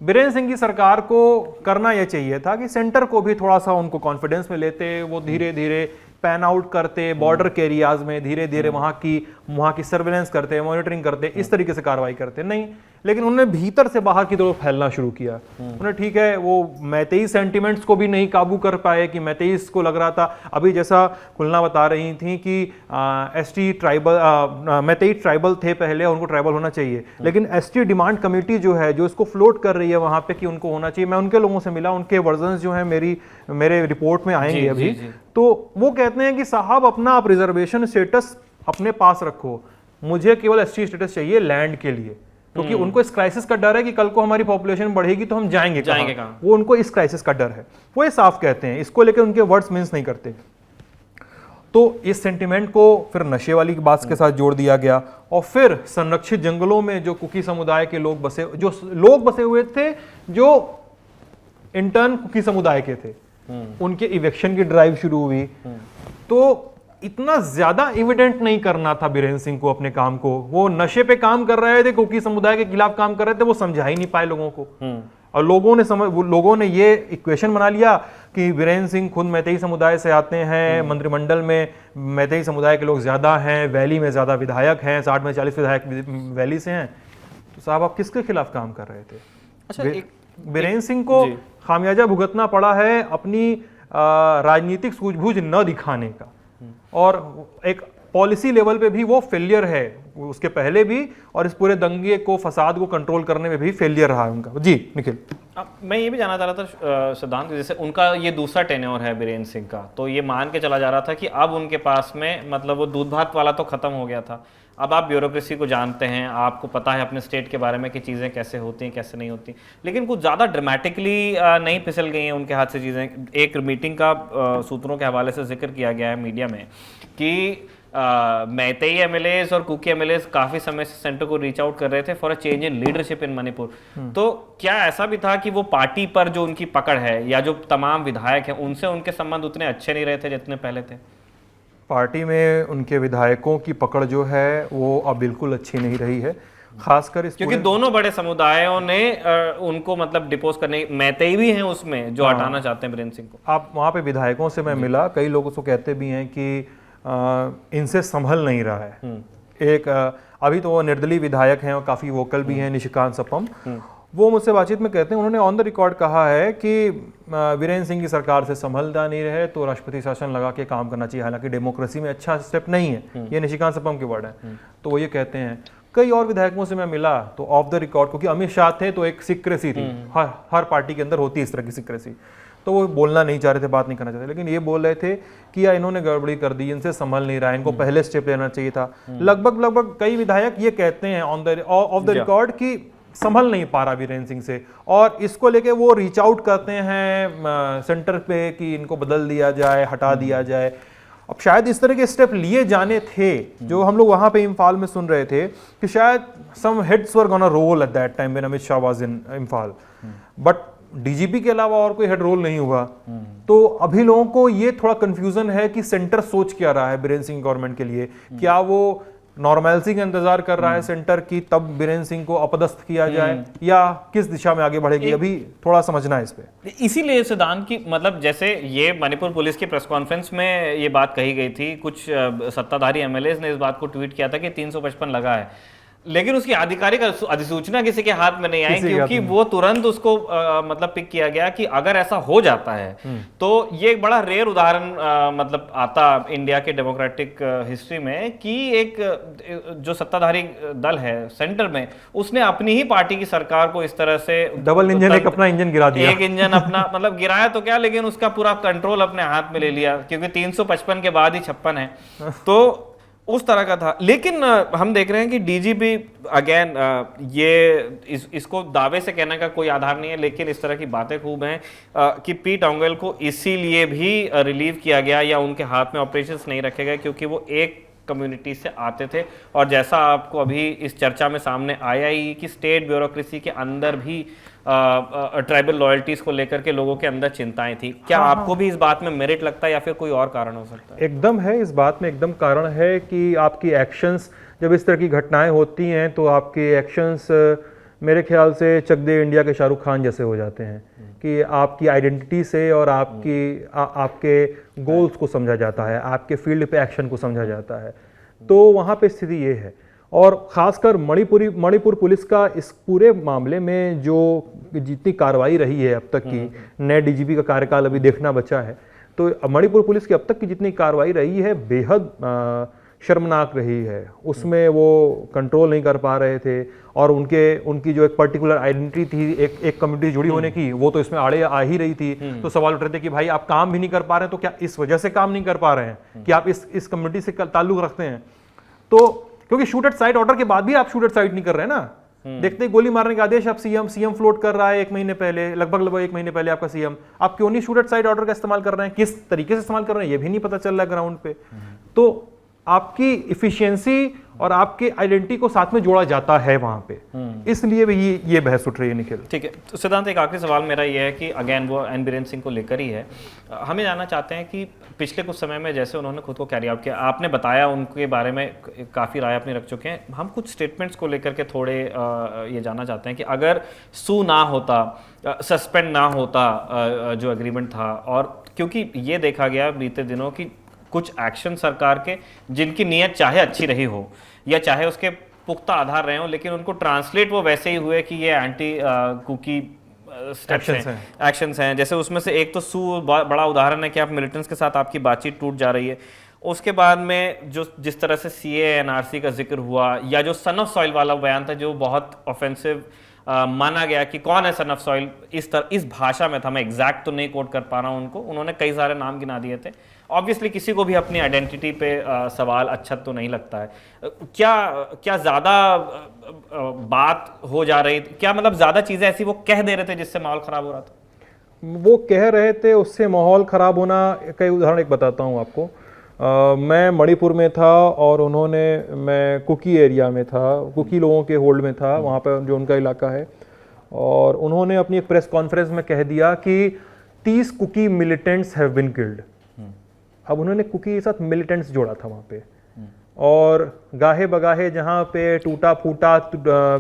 बीरेन्द्र सिंह की सरकार को करना यह चाहिए था कि सेंटर को भी थोड़ा सा उनको कॉन्फिडेंस में लेते, वो धीरे धीरे पैन आउट करते, बॉर्डर के एरियाज में धीरे धीरे वहां की सर्वेलेंस करते, मॉनिटरिंग करते, इस तरीके से कार्रवाई करते। नहीं, लेकिन उन्होंने भीतर से बाहर की तरफ फैलना शुरू किया। उन्होंने, ठीक है, वो मैतेई सेंटिमेंट्स को भी नहीं काबू कर पाए कि मैतेईस को लग रहा था, अभी जैसा खुलना बता रही थी कि एसटी ट्राइबल, मैतेई ट्राइबल थे पहले, उनको ट्राइबल होना चाहिए, लेकिन एसटी डिमांड कमेटी जो है, जो इसको फ्लोट कर रही है वहां पे कि उनको होना चाहिए, मैं उनके लोगों से मिला, उनके वर्जन्स जो है मेरे रिपोर्ट में आएंगे अभी, तो वो कहते हैं कि साहब अपना आप रिजर्वेशन स्टेटस अपने पास रखो, मुझे केवल एसटी स्टेटस चाहिए लैंड के लिए, क्योंकि उनको इस क्राइसिस का डर है कि कल को हमारी पॉपुलेशन बढ़ेगी तो हम जाएंगे कहां? वो उनको इस क्राइसिस का डर है, वो ये साफ कहते हैं, इसको लेकर उनके वर्ड्स मींस नहीं करते। तो इस सेंटिमेंट को फिर नशे वाली बात के साथ जोड़ दिया गया, और फिर संरक्षित जंगलों में जो कुकी समुदाय के लोग बसे हुए थे, जो इंटर्न कुकी समुदाय के थे, उनके इवेक्शन की ड्राइव शुरू हुई। तो इतना ज्यादा एविडेंट नहीं करना था बीरेन्द्र सिंह को अपने काम को, वो नशे पे काम कर रहे थे, कुकी समुदाय के खिलाफ काम कर रहे थे, वो समझा ही नहीं पाए लोगों को। और लोगों ने ये इक्वेशन बना लिया कि बीरेन्द्र सिंह खुद मैतेई समुदाय से आते हैं, मंत्रिमंडल में मैतेई समुदाय के लोग ज्यादा हैं, वैली में ज्यादा विधायक हैं, 60 में 40 विधायक वैली से हैं, तो साहब आप किसके खिलाफ काम कर रहे थे? अच्छा, बीरेन्द्र सिंह को खामियाजा भुगतना पड़ा है अपनी राजनीतिक सूझबूझ न दिखाने का, और एक पॉलिसी लेवल पे भी वो फेलियर है, उसके पहले भी, और इस पूरे दंगे को, फसाद को कंट्रोल करने में भी फेलियर रहा है उनका। जी निखिल, मैं ये भी जानना चाह रहा था सिद्धांत, जैसे उनका ये दूसरा टेन्योर है बीरेन्द्र सिंह का, तो ये मान के चला जा रहा था कि अब उनके पास में, मतलब वो दूध भात वाला तो खत्म हो गया था, अब आप ब्यूरोक्रेसी को जानते हैं, आपको पता है अपने स्टेट के बारे में कि चीज़ें कैसे होती हैं कैसे नहीं होती, लेकिन कुछ ज़्यादा ड्रामेटिकली नहीं फिसल गई हैं उनके हाथ से चीज़ें। एक मीटिंग का सूत्रों के हवाले से जिक्र किया गया है मीडिया में कि मैतेई एमएलएस और कुकी एमएलएस काफी समय से सेंटर को रीच आउट कर रहे थे for a change in leadership in Manipur. तो क्या ऐसा भी था कि वो पार्टी पर जो उनकी पकड़ है, या जो तमाम विधायक हैं, उनसे उनके संबंध उतने अच्छे नहीं रहे थे जितने पहले थे? पार्टी में उनके विधायकों की पकड़ जो है वो अब बिल्कुल अच्छी नहीं रही है, खासकर इस, क्योंकि दोनों बड़े समुदायों ने उनको मतलब डिपोज करने, मैतेई भी हैं उसमें जो हटाना चाहते हैं बीरेन्द्र सिंह को। आप वहाँ पे विधायकों से मैं मिला, कई लोग उसको कहते भी हैं कि इनसे संभल नहीं रहा है। एक अभी तो वो निर्दलीय विधायक हैं और काफ़ी वोकल भी हैं, निशिकांत सपम, वो मुझसे बातचीत में कहते हैं, उन्होंने ऑन द रिकॉर्ड कहा है कि बीरेन्द्र सिंह की सरकार से संभलता नहीं रहे तो राष्ट्रपति शासन लगा के काम करना चाहिए, हालांकि डेमोक्रेसी में अच्छा स्टेप नहीं है, ये निशिकांत सपम के वर्ड है। तो वो ये कहते हैं। कई और विधायकों से मैं मिला तो ऑफ द रिकॉर्ड, क्योंकि अमित शाह थे तो एक सीक्रेसी थी, हर पार्टी के अंदर होती है इस तरह की सीक्रेसी, तो वो बोलना नहीं चाह रहे थे, बात नहीं करना चाहते, लेकिन ये बोल रहे थे कि यार इन्होंने गड़बड़ी कर दी, इनसे संभल नहीं रहा है, इनको पहले स्टेप लेना चाहिए था। लगभग कई विधायक ये कहते हैं ऑफ द रिकॉर्ड कि संभल नहीं पा रहा बीरेन्द्र सिंह से, और इसको लेके वो रीच आउट करते हैं सेंटर पे कि इनको बदल दिया जाए, हटा दिया जाए। अब शायद इस तरह के स्टेप लिए जाने थे, जो हम लोग वहां पे इम्फाल में सुन रहे थे कि शायद some heads were gonna roll at that time when Amit Shah was in Imphal, but DGP के अलावा और कोई हेड रोल नहीं हुआ। तो अभी लोगों को ये थोड़ा कंफ्यूजन है कि सेंटर सोच क्या रहा है बीरेन्द्र सिंह गवर्नमेंट के लिए, क्या वो नॉर्मैलिटी का इंतजार कर रहा है सेंटर की, तब बीरेन्द्र सिंह को अपदस्थ किया जाए, या किस दिशा में आगे बढ़ेगी, अभी थोड़ा समझना है इस पे। इसीलिए सिद्धांत की, मतलब जैसे ये मणिपुर पुलिस की प्रेस कॉन्फ्रेंस में ये बात कही गई थी, कुछ सत्ताधारी एमएलएस ने इस बात को ट्वीट किया था कि 355 लगा है, लेकिन उसकी आधिकारिक अधिसूचना किसी के हाथ में नहीं आई, किसी के क्योंकि हाथ में वो तुरंत उसको मतलब पिक किया गया कि अगर ऐसा हो जाता है तो ये एक बड़ा रेयर उदाहरण मतलब आता इंडिया के डेमोक्रेटिक हिस्ट्री में कि एक जो सत्ताधारी दल है सेंटर में, उसने अपनी ही पार्टी की सरकार को इस तरह से डबल इंजन, एक अपना इंजन गिरा दिया। एक इंजन अपना मतलब गिराया तो क्या, लेकिन उसका पूरा कंट्रोल अपने हाथ में ले लिया, क्योंकि 355 के बाद ही 56 है, तो उस तरह का था। लेकिन हम देख रहे हैं कि डीजीपी अगेन इसको दावे से कहने का कोई आधार नहीं है, लेकिन इस तरह की बातें खूब हैं कि पी टोंगेल को इसीलिए भी रिलीव किया गया या उनके हाथ में ऑपरेशंस नहीं रखे गए क्योंकि वो एक कम्युनिटी से आते थे। और जैसा आपको अभी इस चर्चा में सामने आया ही कि स्टेट ब्यूरोक्रेसी के अंदर भी ट्राइबल लॉयल्टीज को लेकर के लोगों के अंदर चिंताएं थी। क्या आपको भी इस बात में मेरिट लगता है या फिर कोई और कारण हो सकता है? एकदम है, इस बात में एकदम कारण है कि आपकी एक्शंस, जब इस तरह की घटनाएं होती हैं तो आपके एक्शंस मेरे ख्याल से चक दे इंडिया के शाहरुख खान जैसे हो जाते हैं कि आपकी आइडेंटिटी से और आपके गोल्स को समझा जाता है, आपके फील्ड पे एक्शन को समझा जाता है। तो वहाँ पे स्थिति ये है। और ख़ासकर मणिपुर पुलिस का इस पूरे मामले में जो जितनी कार्रवाई रही है अब तक की, नए डीजीपी का कार्यकाल अभी देखना बचा है, तो मणिपुर पुलिस की अब तक की जितनी कार्रवाई रही है बेहद शर्मनाक रही है। उसमें वो कंट्रोल नहीं कर पा रहे थे और उनकी जो एक पर्टिकुलर आइडेंटिटी थी एक कम्युनिटी जुड़ी होने की, वो तो इसमें आड़े आ ही रही थी। तो सवाल उठ रहे थे कि भाई आप काम भी नहीं कर पा रहे हैं तो क्या इस वजह से काम नहीं कर पा रहे हैं कि आप इस कम्युनिटी से ताल्लुक रखते हैं? तो क्योंकि शूट एट साइट ऑर्डर के बाद भी आप शूट एट साइट नहीं कर रहे हैं ना। देखते ही गोली मारने का आदेश आप सीएम फ्लोट कर रहा है 1 महीने पहले, लगभग 1 महीने पहले आपका सीएम, आप क्यों नहीं शूट एट साइट ऑर्डर का इस्तेमाल कर रहे हैं? किस तरीके से इस्तेमाल कर रहे हैं ये भी नहीं पता चल रहा है ग्राउंड पे। तो आपकी इफिशियंसी और आपके आइडेंटिटी को साथ में जोड़ा जाता है वहां पे, इसलिए भी ये बहस उठ रही है निखिल। ठीक है, तो सिद्धांत एक आखिरी सवाल मेरा ये है कि अगेन वो एन बीरेन सिंह को लेकर ही है। हमें जानना चाहते हैं कि पिछले कुछ समय में जैसे उन्होंने खुद को कैरी आउट किया, आपने बताया उनके बारे में काफ़ी राय अपनी रख चुके हैं, हम कुछ स्टेटमेंट्स को लेकर के थोड़े ये जानना चाहते हैं कि अगर सू ना होता, सस्पेंड ना होता जो एग्रीमेंट था, और क्योंकि ये देखा गया बीते दिनों की कुछ एक्शन सरकार के जिनकी नीयत चाहे अच्छी रही हो या चाहे उसके पुख्ता आधार रहे हो, लेकिन उनको ट्रांसलेट वो वैसे ही हुए कि ये एंटी कुकी एक्शंस हैं। जैसे उसमें से एक तो सू बड़ा उदाहरण है कि आप मिलिटेंट्स के साथ आपकी बातचीत टूट जा रही है, उसके बाद में जो जिस तरह से सीए एनआरसी का जिक्र हुआ या जो सन ऑफ सॉइल वाला बयान था जो बहुत ऑफेंसिव माना गया कि कौन है सन ऑफ सॉइल, इस भाषा में था, मैं एग्जैक्ट तो नहीं कोट कर पा रहा हूं उनको, उन्होंने कई सारे नाम गिना दिए थे। ऑब्वियसली किसी को भी अपनी आइडेंटिटी पे सवाल अच्छा तो नहीं लगता है। क्या ज़्यादा बात हो जा रही, क्या मतलब ज़्यादा चीज़ें ऐसी वो कह दे रहे थे जिससे माहौल ख़राब हो रहा था? वो कह रहे थे उससे माहौल ख़राब होना, कई उदाहरण एक बताता हूँ आपको। मैं मणिपुर में था और मैं कुकी एरिया में था, कुकी लोगों के होल्ड में था, वहाँ पर जो उनका इलाका है, और उन्होंने अपनी एक प्रेस कॉन्फ्रेंस में कह दिया कि 30 Kuki militants have been killed. अब उन्होंने कुकी के साथ मिलिटेंट्स जोड़ा था वहाँ पे, और गाहे बगाहे जहाँ पे टूटा फूटा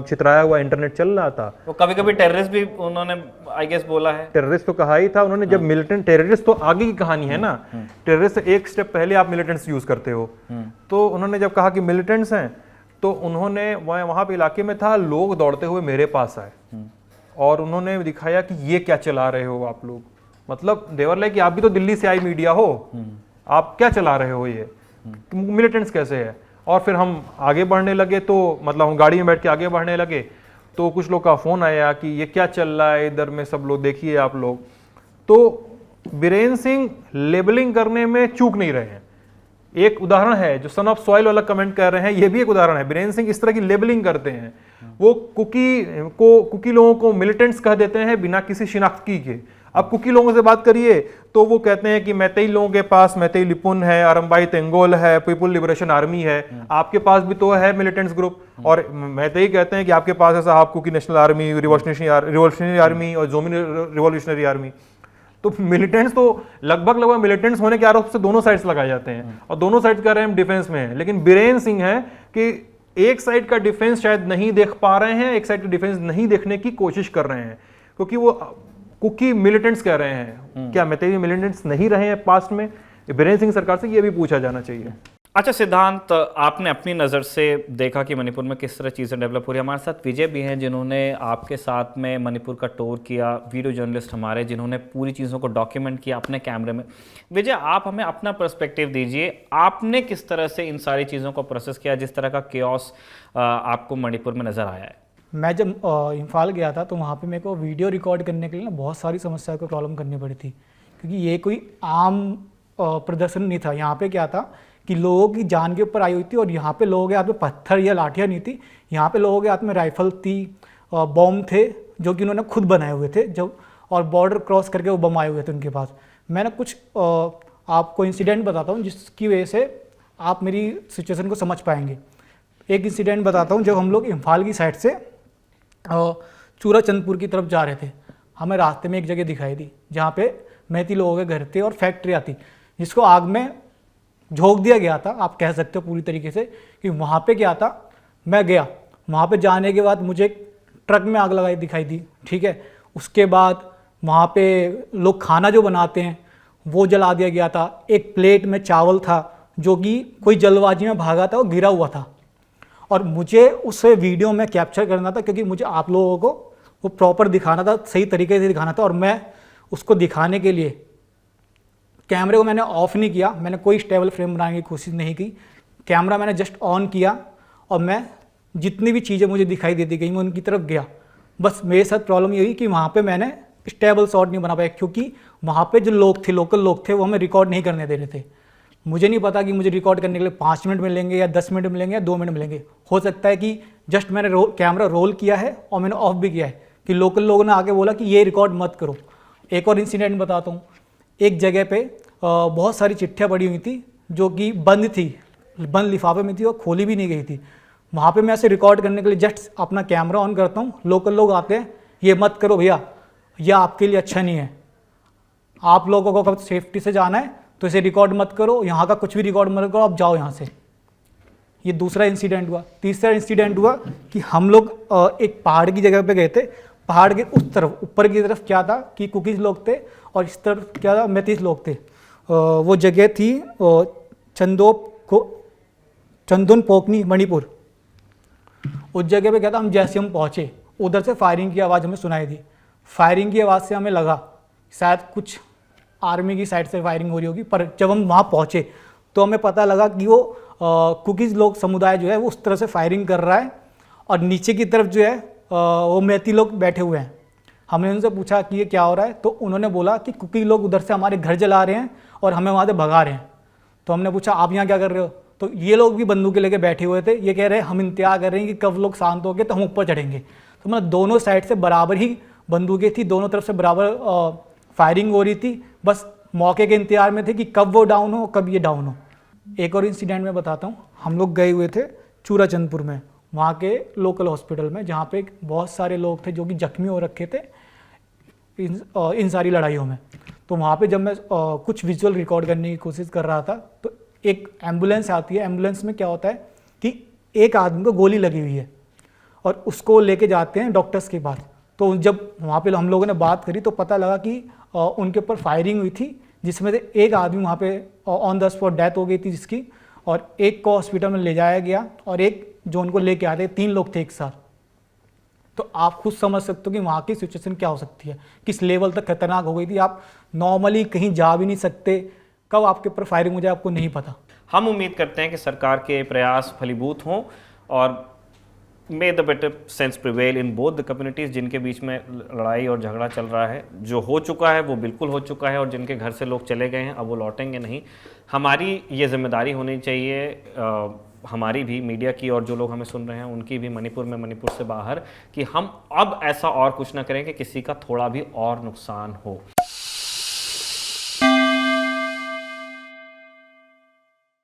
चितराया हुआ इंटरनेट चल रहा था, वो कभी कभी टेररिस्ट भी उन्होंने आई गेस बोला है। टेररिस्ट तो कहा ही था उन्होंने। जब मिलिटेंट, टेररिस्ट तो आगे की कहानी है ना, टेररिस्ट एक स्टेप पहले आप मिलिटेंट्स यूज करते हो। तो उन्होंने जब कहा कि मिलिटेंट्स हैं, तो उन्होंने वहाँ पे इलाके में था, लोग दौड़ते हुए मेरे पास आए और उन्होंने दिखाया कि ये क्या चला रहे हो आप लोग, मतलब देवर लाइक कि आप भी तो दिल्ली से आई मीडिया हो, आप क्या चला रहे हो, ये मिलिटेंट्स कैसे है। और फिर हम आगे बढ़ने लगे, तो मतलब हम गाड़ी में बैठ के आगे बढ़ने लगे, तो कुछ लोग का फोन आया कि ये क्या चल रहा है इधर में, सब लोग देखिए आप लोग। तो बीरेन सिंह लेबलिंग करने में चूक नहीं रहे हैं। एक उदाहरण है जो सन ऑफ सॉइल वाला कमेंट कर रहे हैं, ये भी एक उदाहरण है। बीरेन सिंह इस तरह की लेबलिंग करते हैं, वो कुकी लोगों को मिलिटेंट्स कह देते हैं बिना किसी शिनाख्ती के। अब कुकी लोगों से बात करिए तो वो कहते हैं कि मैतेई लोगों के पास मैतेई लिपुन है, अरम्बाई तेंगोल है, पीपुल लिबरेशन आर्मी है, आपके पास भी तो है मिलिटेंट्स ग्रुप। और मैतेई कहते हैं कि आपके पास है साहब Kuki national army, revolutionary army और जोमिन रिवॉल्यूशनरी आर्मी। तो मिलिटेंट्स तो लगभग मिलिटेंट्स होने के आरोप से दोनों साइड्स लगाए जाते हैं, और दोनों साइड कह रहे हैं हम डिफेंस में हैं। लेकिन बीरेन सिंह है कि एक साइड का डिफेंस शायद नहीं देख पा रहे हैं, एक साइड का डिफेंस नहीं देखने की कोशिश कर रहे हैं, क्योंकि वो कुकी मिलिटेंट्स कह रहे हैं। क्या मैतेई मिलिटेंट्स नहीं रहे हैं पास्ट में? बीरेन सिंह सरकार से ये भी पूछा जाना चाहिए। अच्छा सिद्धांत, आपने अपनी नज़र से देखा कि मणिपुर में किस तरह चीज़ें डेवलप हो रही है। हमारे साथ विजय भी हैं जिन्होंने आपके साथ में मणिपुर का टूर किया, वीडियो जर्नलिस्ट हमारे जिन्होंने पूरी चीज़ों को डॉक्यूमेंट किया अपने कैमरे में। विजय, आप हमें अपना पर्सपेक्टिव दीजिए, आपने किस तरह से इन सारी चीज़ों को प्रोसेस किया, जिस तरह का केओस आपको मणिपुर में नज़र आया है? मैं जब इम्फाल गया था तो वहाँ पे मेरे को वीडियो रिकॉर्ड करने के लिए ना बहुत सारी समस्याओं को प्रॉब्लम करनी पड़ी थी, क्योंकि ये कोई आम प्रदर्शन नहीं था। यहाँ पे क्या था कि लोगों की जान के ऊपर आई हुई थी, और यहाँ पे लोगों के हाथ में पत्थर या लाठियाँ नहीं थी, यहाँ पे लोगों के हाथ में राइफल थी, बॉम्ब थे जो कि उन्होंने खुद बनाए हुए थे, जब और बॉर्डर क्रॉस करके वो बम आए हुए थे उनके पास। मैंने कुछ आपको इंसिडेंट बताता हूँ जिसकी वजह से आप मेरी सिचुएशन को समझ पाएंगे। एक इंसिडेंट बताता हूँ, जब हम लोग इम्फाल की साइड से चूराचंदपुर की तरफ जा रहे थे, हमें रास्ते में एक जगह दिखाई दी जहाँ पे मैती लोगों के घर थे और फैक्ट्रियाँ थी, जिसको आग में झोंक दिया गया था, आप कह सकते हो पूरी तरीके से। कि वहाँ पे क्या था, मैं गया, वहाँ पे जाने के बाद मुझे एक ट्रक में आग लगाई दिखाई दी, ठीक है। उसके बाद वहाँ पे लोग खाना जो बनाते हैं वो जला दिया गया था। एक प्लेट में चावल था जो कि कोई जल्दबाजी में भागा था, वो गिरा हुआ था, और मुझे उसे वीडियो में कैप्चर करना था, क्योंकि मुझे आप लोगों को वो प्रॉपर दिखाना था, सही तरीके से दिखाना था। और मैं उसको दिखाने के लिए कैमरे को मैंने ऑफ नहीं किया, मैंने कोई स्टेबल फ्रेम बनाने की कोशिश नहीं की। कैमरा मैंने जस्ट ऑन किया और मैं जितनी भी चीज़ें मुझे दिखाई देती गई मैं उनकी तरफ गया। बस मेरे साथ प्रॉब्लम ये हुई कि वहाँ पे मैंने स्टेबल शॉट नहीं बना पाया, क्योंकि वहाँ पे जो लोग थे, लोकल लोग थे, वो हमें रिकॉर्ड नहीं करने दे रहे थे। मुझे नहीं पता कि मुझे रिकॉर्ड करने के लिए 5 मिनट मिलेंगे या 10 मिनट मिलेंगे या 2 मिनट मिलेंगे। हो सकता है कि जस्ट मैंने कैमरा रोल किया है और मैंने ऑफ भी किया है कि लोकल लोगों ने आके बोला कि ये रिकॉर्ड मत करो। एक और इंसिडेंट बताता हूँ। एक जगह पे बहुत सारी चिट्ठियाँ पड़ी हुई थी जो कि बंद थी, बंद लिफाफे में थी और खोली भी नहीं गई थी। वहाँ पे मैं ऐसे रिकॉर्ड करने के लिए जस्ट अपना कैमरा ऑन करता हूँ, लोकल लोग आते हैं, ये मत करो भैया, यह आपके लिए अच्छा नहीं है, आप लोगों को कब सेफ्टी से जाना है तो इसे रिकॉर्ड मत करो, यहाँ का कुछ भी रिकॉर्ड मत करो, आप जाओ यहाँ से। ये दूसरा इंसिडेंट हुआ। तीसरा इंसिडेंट हुआ कि हम लोग एक पहाड़ की जगह पे गए थे। पहाड़ के उस तरफ, ऊपर की तरफ क्या था कि कुकीज़ लोग थे, और इस तरफ क्या था, मैतीस लोग थे। वो जगह थी चंदोन पोकनी, मणिपुर। उस जगह पे क्या था, हम जैसे हम पहुँचे उधर से फायरिंग की आवाज़ हमें सुनाई दी। फायरिंग की आवाज़ से हमें लगा शायद कुछ आर्मी की साइड से फायरिंग हो रही होगी, पर जब हम वहाँ पहुँचे तो हमें पता लगा कि वो कुकीज़ लोग समुदाय जो है वो उस तरह से फायरिंग कर रहा है, और नीचे की तरफ जो है वो मैती लोग बैठे हुए हैं। हमने उनसे पूछा कि ये क्या हो रहा है, तो उन्होंने बोला कि कुकी लोग उधर से हमारे घर जला रहे हैं और हमें वहाँ से भगा रहे हैं। तो हमने पूछा आप यहाँ क्या कर रहे हो, तो ये लोग भी बंदूकें लेके बैठे हुए थे। ये कह रहे हैं हम इंतजार कर रहे हैं कि कब लोग शांत हो गए तो हम ऊपर चढ़ेंगे। तो मतलब दोनों साइड से बराबर ही बंदूकें थी, दोनों तरफ से बराबर फायरिंग हो रही थी, बस मौके के इंतजार में थे कि कब वो डाउन हो, कब ये डाउन हो। एक और इंसिडेंट मैं बताता हूँ। हम लोग गए हुए थे चूराचंदपुर में, वहाँ के लोकल हॉस्पिटल में, जहाँ पे बहुत सारे लोग थे जो कि जख्मी हो रखे थे इन सारी लड़ाइयों में। तो वहाँ पे जब मैं कुछ विजुअल रिकॉर्ड करने की कोशिश कर रहा था, तो एक एम्बुलेंस आती है। एम्बुलेंस में क्या होता है कि एक आदमी को गोली लगी हुई है और उसको लेके जाते हैं डॉक्टर्स के पास। तो जब वहाँ पे हम लोगों ने बात करी तो पता लगा कि उनके ऊपर फायरिंग हुई थी, जिसमें से एक आदमी वहाँ पे ऑन द स्पॉट डेथ हो गई थी जिसकी, और एक को हॉस्पिटल में ले जाया गया, और एक जो उनको लेके आए थे, 3 लोग थे एक साथ। तो आप खुद समझ सकते हो कि वहाँ की सिचुएशन क्या हो सकती है, किस लेवल तक खतरनाक हो गई थी। आप नॉर्मली कहीं जा भी नहीं सकते, कब आपके ऊपर फायरिंग हो जाए आपको नहीं पता। हम उम्मीद करते हैं कि सरकार के प्रयास फलीभूत हों और मे the better sense prevail in both the communities. जिनके बीच में लड़ाई और झगड़ा चल रहा है, जो हो चुका है वो बिल्कुल हो चुका है, और जिनके घर से लोग चले गए हैं अब वो लौटेंगे नहीं। हमारी ये जिम्मेदारी होनी चाहिए, हमारी भी, मीडिया की, और जो लोग हमें सुन रहे हैं उनकी भी, मणिपुर में, मणिपुर से बाहर, कि हम अब ऐसा और कुछ ना करें कि किसी का थोड़ा भी और नुकसान हो।